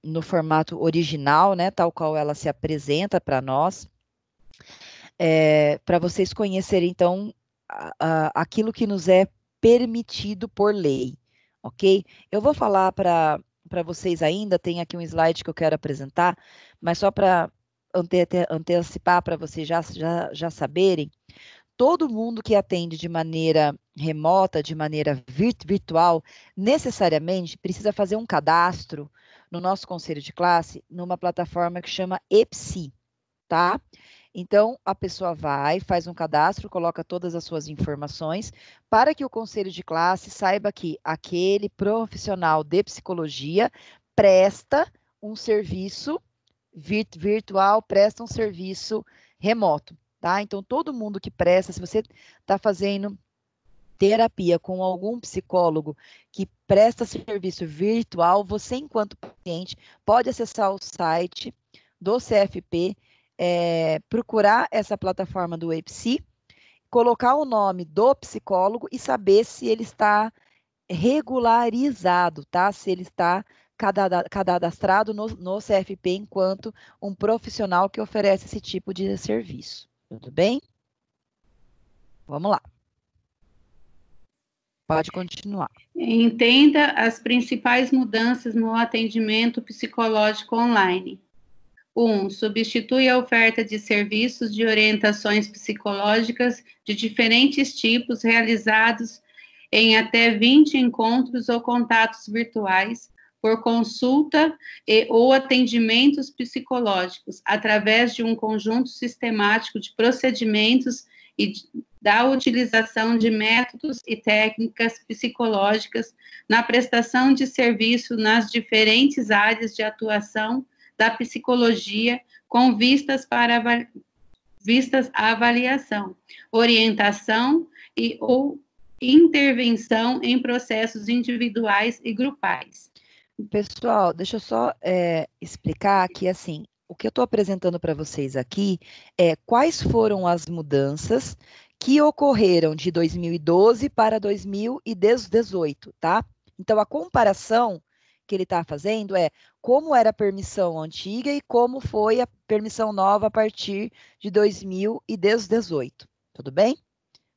Speaker 1: no formato original, né? Tal qual ela se apresenta para nós. Para vocês conhecerem, então, aquilo que nos é permitido por lei, ok? Eu vou falar para vocês ainda, tem aqui um slide que eu quero apresentar, mas só para antecipar para vocês já saberem, todo mundo que atende de maneira remota, de maneira virtual, necessariamente precisa fazer um cadastro no nosso conselho de classe, numa plataforma que chama EPSI, tá? Então, a pessoa vai, faz um cadastro, coloca todas as suas informações, para que o conselho de classe saiba que aquele profissional de psicologia presta um serviço virtual, presta um serviço remoto, tá? Então, todo mundo que presta, se você está fazendo terapia com algum psicólogo que presta serviço virtual, você, enquanto paciente, pode acessar o site do CFP, procurar essa plataforma do EPSI, colocar o nome do psicólogo e saber se ele está regularizado, tá? Se ele está cadastrado no CFP enquanto um profissional que oferece esse tipo de serviço. Tudo bem? Vamos lá. Pode continuar.
Speaker 3: Entenda as principais mudanças no atendimento psicológico online. 1. Substitui a oferta de serviços de orientações psicológicas de diferentes tipos realizados em até 20 encontros ou contatos virtuais por consulta ou atendimentos psicológicos, através de um conjunto sistemático de procedimentos e da utilização de métodos e técnicas psicológicas na prestação de serviço nas diferentes áreas de atuação da psicologia, com vistas à avaliação, orientação ou intervenção em processos individuais e grupais.
Speaker 1: Pessoal, deixa eu só explicar que, assim, o que eu estou apresentando para vocês aqui é quais foram as mudanças que ocorreram de 2012 para 2018, tá? Então, a comparação que ele está fazendo é como era a permissão antiga e como foi a permissão nova a partir de 2018. Tudo bem?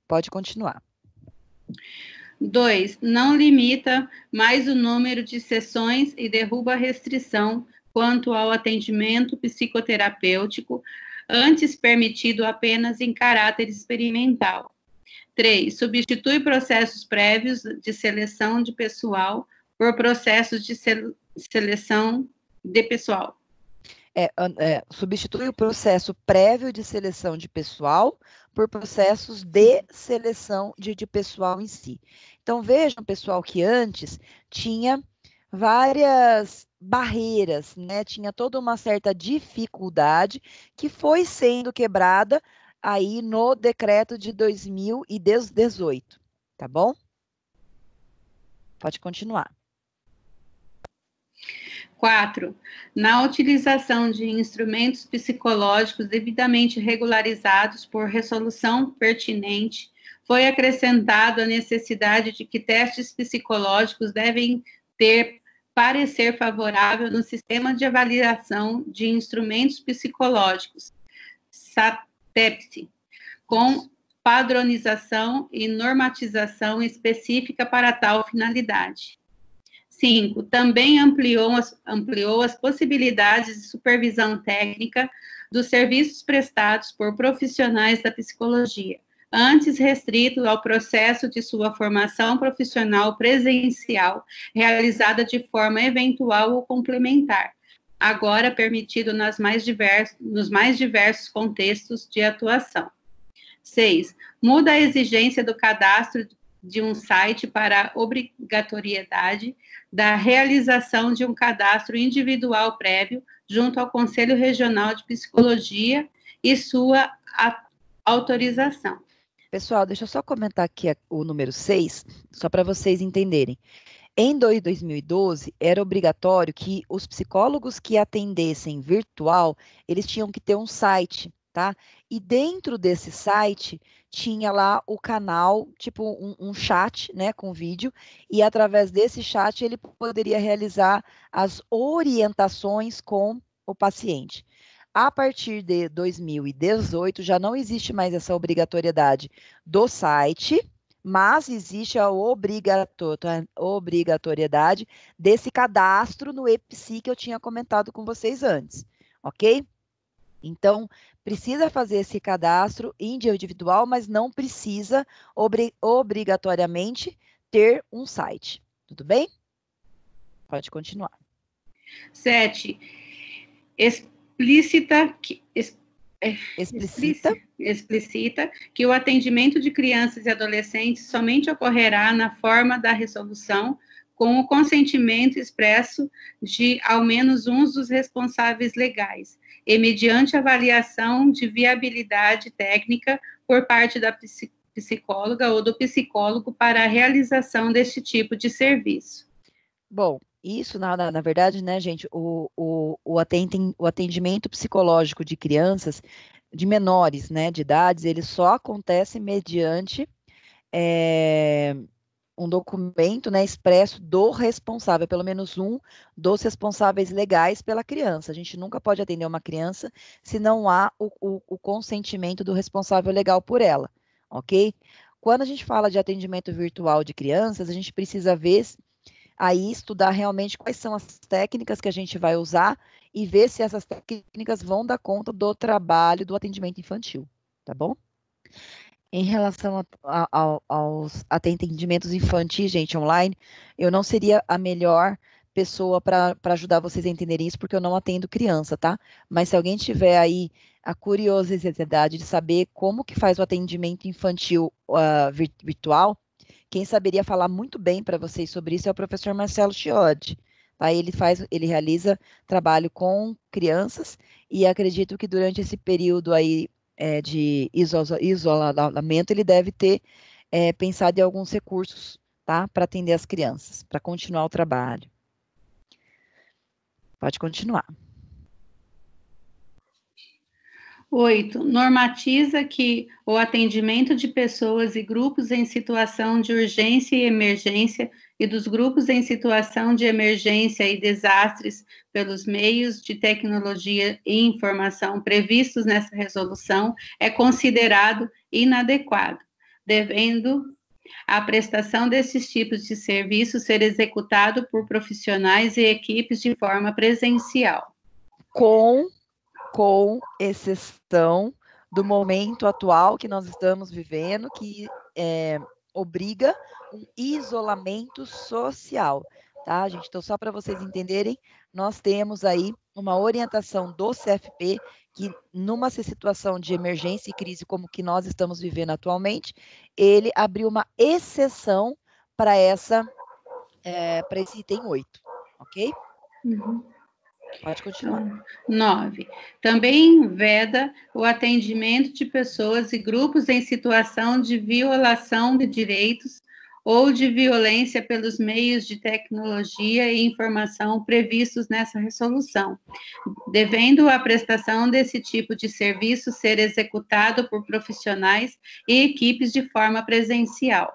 Speaker 1: Pode continuar.
Speaker 3: 2. Não limita mais o número de sessões e derruba a restrição quanto ao atendimento psicoterapêutico, antes permitido apenas em caráter experimental. 3. Substitui processos prévios de seleção de pessoal por processos de seleção de pessoal.
Speaker 1: Substitui o processo prévio de seleção de pessoal por processos de seleção de pessoal em si. Então, vejam, pessoal, que antes tinha várias barreiras, né? Tinha toda uma certa dificuldade que foi sendo quebrada aí no decreto de 2018, tá bom? Pode continuar.
Speaker 3: 4. Na utilização de instrumentos psicológicos devidamente regularizados por resolução pertinente, foi acrescentado a necessidade de que testes psicológicos devem ter parecer favorável no sistema de avaliação de instrumentos psicológicos, SATEPS, com padronização e normatização específica para tal finalidade. 5. Também ampliou as possibilidades de supervisão técnica dos serviços prestados por profissionais da psicologia, antes restrito ao processo de sua formação profissional presencial, realizada de forma eventual ou complementar, agora permitido nos mais diversos contextos de atuação. 6. Muda a exigência do cadastro de um site para a obrigatoriedade da realização de um cadastro individual prévio junto ao Conselho Regional de Psicologia e sua autorização.
Speaker 1: Pessoal, deixa eu só comentar aqui o número 6, só para vocês entenderem. Em 2012, era obrigatório que os psicólogos que atendessem virtual, eles tinham que ter um site, tá? E dentro desse site tinha lá o canal, tipo um chat, né, com vídeo, e através desse chat ele poderia realizar as orientações com o paciente. A partir de 2018, já não existe mais essa obrigatoriedade do site, mas existe a obrigatoriedade desse cadastro no EPSI que eu tinha comentado com vocês antes, ok? Então, precisa fazer esse cadastro individual, mas não precisa obrigatoriamente ter um site. Tudo bem? Pode continuar.
Speaker 3: 7. Explicita que o atendimento de crianças e adolescentes somente ocorrerá na forma da resolução com o consentimento expresso de ao menos um dos responsáveis legais e mediante avaliação de viabilidade técnica por parte da psicóloga ou do psicólogo para a realização deste tipo de serviço.
Speaker 1: Bom, isso, na verdade, né, gente, o atendimento psicológico de crianças, de menores, né, de idades, ele só acontece mediante um documento, né, expresso do responsável, pelo menos um dos responsáveis legais pela criança. A gente nunca pode atender uma criança se não há o consentimento do responsável legal por ela, ok? Quando a gente fala de atendimento virtual de crianças, a gente precisa ver aí estudar realmente quais são as técnicas que a gente vai usar e ver se essas técnicas vão dar conta do trabalho do atendimento infantil, tá bom? Em relação aos atendimentos infantis, gente, online, eu não seria a melhor pessoa para ajudar vocês a entenderem isso, porque eu não atendo criança, tá? Mas se alguém tiver aí a curiosidade de saber como que faz o atendimento infantil virtual, quem saberia falar muito bem para vocês sobre isso é o professor Marcelo Chiodi. Tá? Ele realiza trabalho com crianças e acredito que durante esse período aí de isolamento ele deve ter pensado em alguns recursos, tá? Para atender as crianças, para continuar o trabalho. Pode continuar.
Speaker 3: 8. Normatiza que o atendimento de pessoas e grupos em situação de urgência e emergência e dos grupos em situação de emergência e desastres pelos meios de tecnologia e informação previstos nessa resolução é considerado inadequado, devendo a prestação desses tipos de serviços ser executado por profissionais e equipes de forma presencial.
Speaker 1: Com exceção do momento atual que nós estamos vivendo, que obriga um isolamento social, tá, gente? Então, só para vocês entenderem, nós temos aí uma orientação do CFP que, numa situação de emergência e crise como que nós estamos vivendo atualmente, ele abriu uma exceção para esse item 8, ok?
Speaker 3: Uhum.
Speaker 1: Pode continuar.
Speaker 3: 9. Também veda o atendimento de pessoas e grupos em situação de violação de direitos ou de violência pelos meios de tecnologia e informação previstos nessa resolução, devendo a prestação desse tipo de serviço ser executado por profissionais e equipes de forma presencial.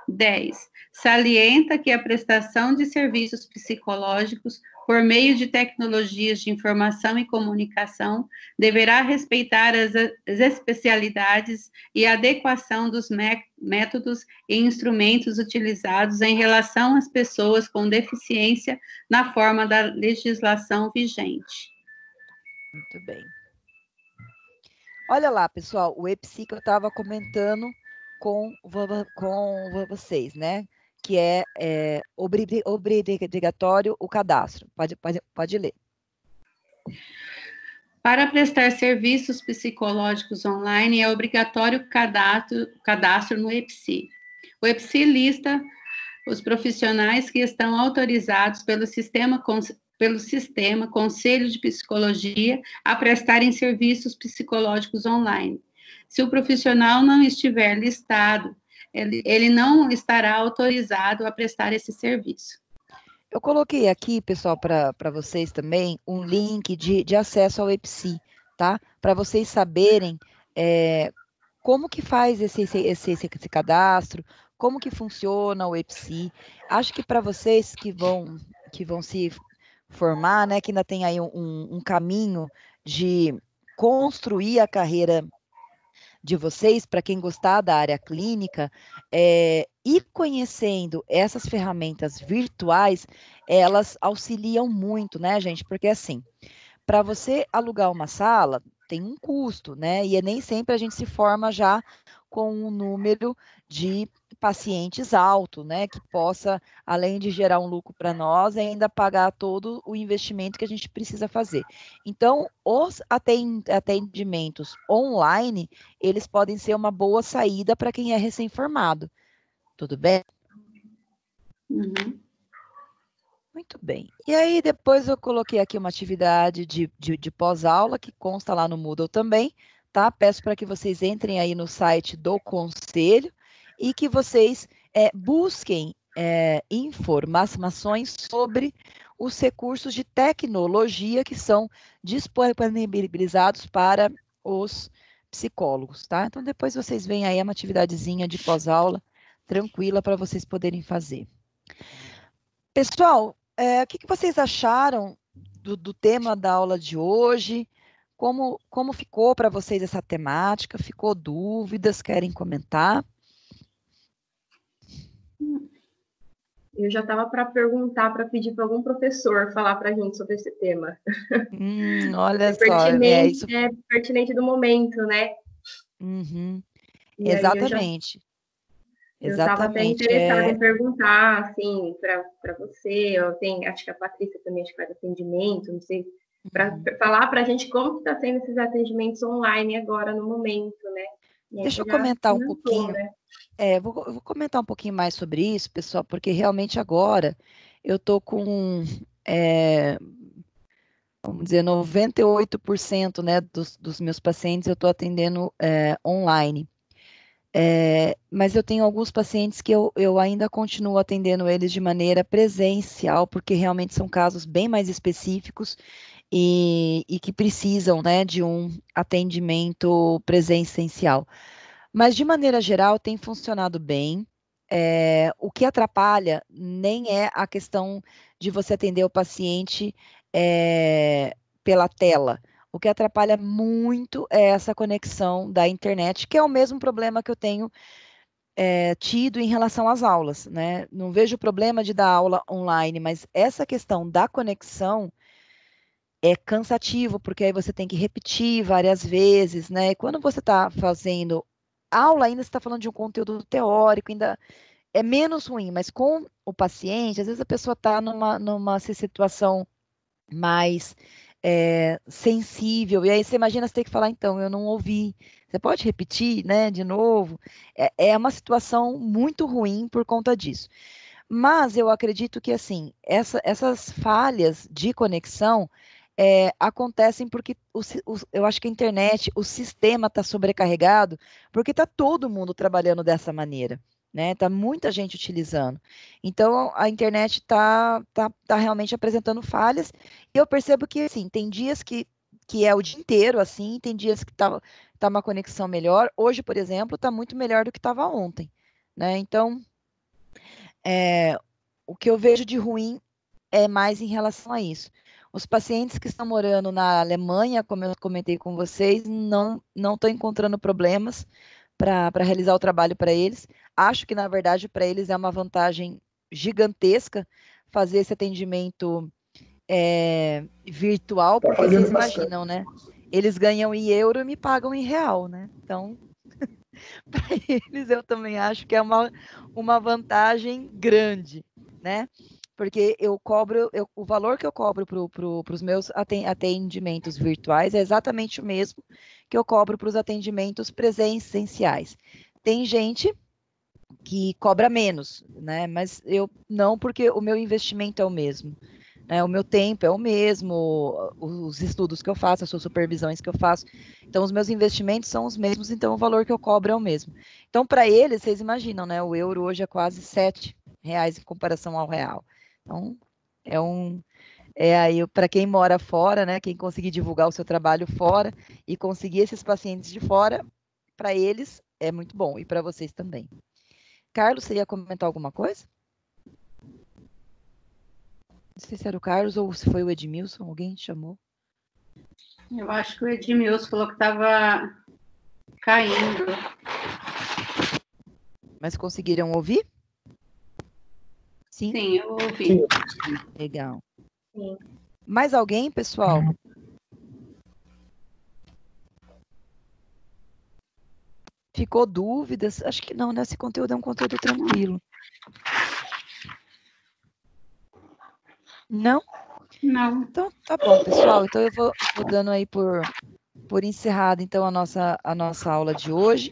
Speaker 3: 10. Salienta que a prestação de serviços psicológicos por meio de tecnologias de informação e comunicação deverá respeitar as especialidades e adequação dos métodos e instrumentos utilizados em relação às pessoas com deficiência na forma da legislação vigente.
Speaker 1: Muito bem. Olha lá, pessoal, o EPSI que eu estava comentando com vocês, né? Que é obrigatório o cadastro. Pode ler.
Speaker 3: Para prestar serviços psicológicos online, é obrigatório o cadastro no EPSI. O EPSI lista os profissionais que estão autorizados pelo sistema Conselho de Psicologia a prestarem serviços psicológicos online. Se o profissional não estiver listado, ele não estará autorizado a prestar esse serviço.
Speaker 1: Eu coloquei aqui, pessoal, para vocês também, um link de acesso ao EPSI, tá? Para vocês saberem como que faz esse cadastro, como que funciona o EPSI. Acho que para vocês que vão se formar, né, que ainda tem aí um caminho de construir a carreira de vocês, para quem gostar da área clínica, ir conhecendo essas ferramentas virtuais, elas auxiliam muito, né, gente? Porque assim, para você alugar uma sala, tem um custo, né? E nem sempre a gente se forma já com um número de pacientes alto, né? Que possa, além de gerar um lucro para nós, ainda pagar todo o investimento que a gente precisa fazer. Então, os atendimentos online, eles podem ser uma boa saída para quem é recém-formado. Tudo bem?
Speaker 3: Uhum.
Speaker 1: Muito bem. E aí, depois eu coloquei aqui uma atividade de pós-aula, que consta lá no Moodle também, tá? Peço para que vocês entrem aí no site do Conselho e que vocês busquem informações sobre os recursos de tecnologia que são disponibilizados para os psicólogos, tá? Então, depois vocês veem aí uma atividadezinha de pós-aula tranquila para vocês poderem fazer. Pessoal, o que vocês acharam do tema da aula de hoje? Como ficou para vocês essa temática? Ficou dúvidas? Querem comentar?
Speaker 2: Eu já estava para perguntar, para pedir para algum professor falar para a gente sobre esse tema.
Speaker 1: Olha só.
Speaker 2: É pertinente do momento, né?
Speaker 1: Uhum.
Speaker 2: E
Speaker 1: Exatamente.
Speaker 2: Eu estava até interessada em perguntar, assim, para você, acho que a Patrícia também faz atendimento, não sei, para falar para a gente como que está sendo esses atendimentos online agora no momento, né?
Speaker 1: Deixa eu comentar um pouquinho. Né? Eu vou comentar um pouquinho mais sobre isso, pessoal, porque realmente agora eu estou com, vamos dizer, 98%, né, dos meus pacientes eu estou atendendo online. Mas eu tenho alguns pacientes que eu ainda continuo atendendo eles de maneira presencial, porque realmente são casos bem mais específicos e que precisam, né, de um atendimento presencial. Mas, de maneira geral, tem funcionado bem. O que atrapalha nem é a questão de você atender o paciente pela tela. O que atrapalha muito é essa conexão da internet, que é o mesmo problema que eu tenho tido em relação às aulas, né? Não vejo problema de dar aula online, mas essa questão da conexão é cansativo, porque aí você tem que repetir várias vezes, né? E quando você está fazendo aula, ainda você está falando de um conteúdo teórico, ainda é menos ruim, mas com o paciente, às vezes a pessoa está numa situação mais sensível, e aí você imagina você ter que falar, então, eu não ouvi, você pode repetir, né, de novo? É uma situação muito ruim por conta disso. Mas eu acredito que, assim, essas falhas de conexão acontecem porque eu acho que a internet, o sistema está sobrecarregado, porque está todo mundo trabalhando dessa maneira, né? Está muita gente utilizando. Então, a internet está realmente apresentando falhas, e eu percebo que, assim, tem dias que é o dia inteiro, assim, tem dias que tá uma conexão melhor. Hoje, por exemplo, está muito melhor do que estava ontem, né? Então, o que eu vejo de ruim é mais em relação a isso. Os pacientes que estão morando na Alemanha, como eu comentei com vocês, não estão encontrando problemas para realizar o trabalho para eles. Acho que, na verdade, para eles é uma vantagem gigantesca fazer esse atendimento virtual, porque vocês imaginam, né? Eles ganham em euro e me pagam em real, né? Então, para eles eu também acho que é uma vantagem grande, né? Porque o valor que eu cobro para os meus atendimentos virtuais é exatamente o mesmo que eu cobro para os atendimentos presenciais. Tem gente que cobra menos, né? Mas eu não, porque o meu investimento é o mesmo. Né? O meu tempo é o mesmo, os estudos que eu faço, as suas supervisões que eu faço. Então, os meus investimentos são os mesmos, então o valor que eu cobro é o mesmo. Então, para eles, vocês imaginam, né? O euro hoje é quase R$7 em comparação ao real. Então, aí para quem mora fora, né? Quem conseguir divulgar o seu trabalho fora e conseguir esses pacientes de fora, para eles é muito bom e para vocês também. Carlos, você ia comentar alguma coisa? Não sei se era o Carlos ou se foi o Edmilson, alguém te chamou?
Speaker 3: Eu acho que o Edmilson falou que estava caindo.
Speaker 1: Mas conseguiram ouvir? Sim?
Speaker 3: Sim, eu ouvi.
Speaker 1: Legal.
Speaker 2: Sim.
Speaker 1: Mais alguém, pessoal? Ficou dúvidas? Acho que não, né? Esse conteúdo é um conteúdo tranquilo. Não?
Speaker 3: Não.
Speaker 1: Então, tá bom, pessoal. Então, eu vou dando aí por encerrada, então, a nossa aula de hoje.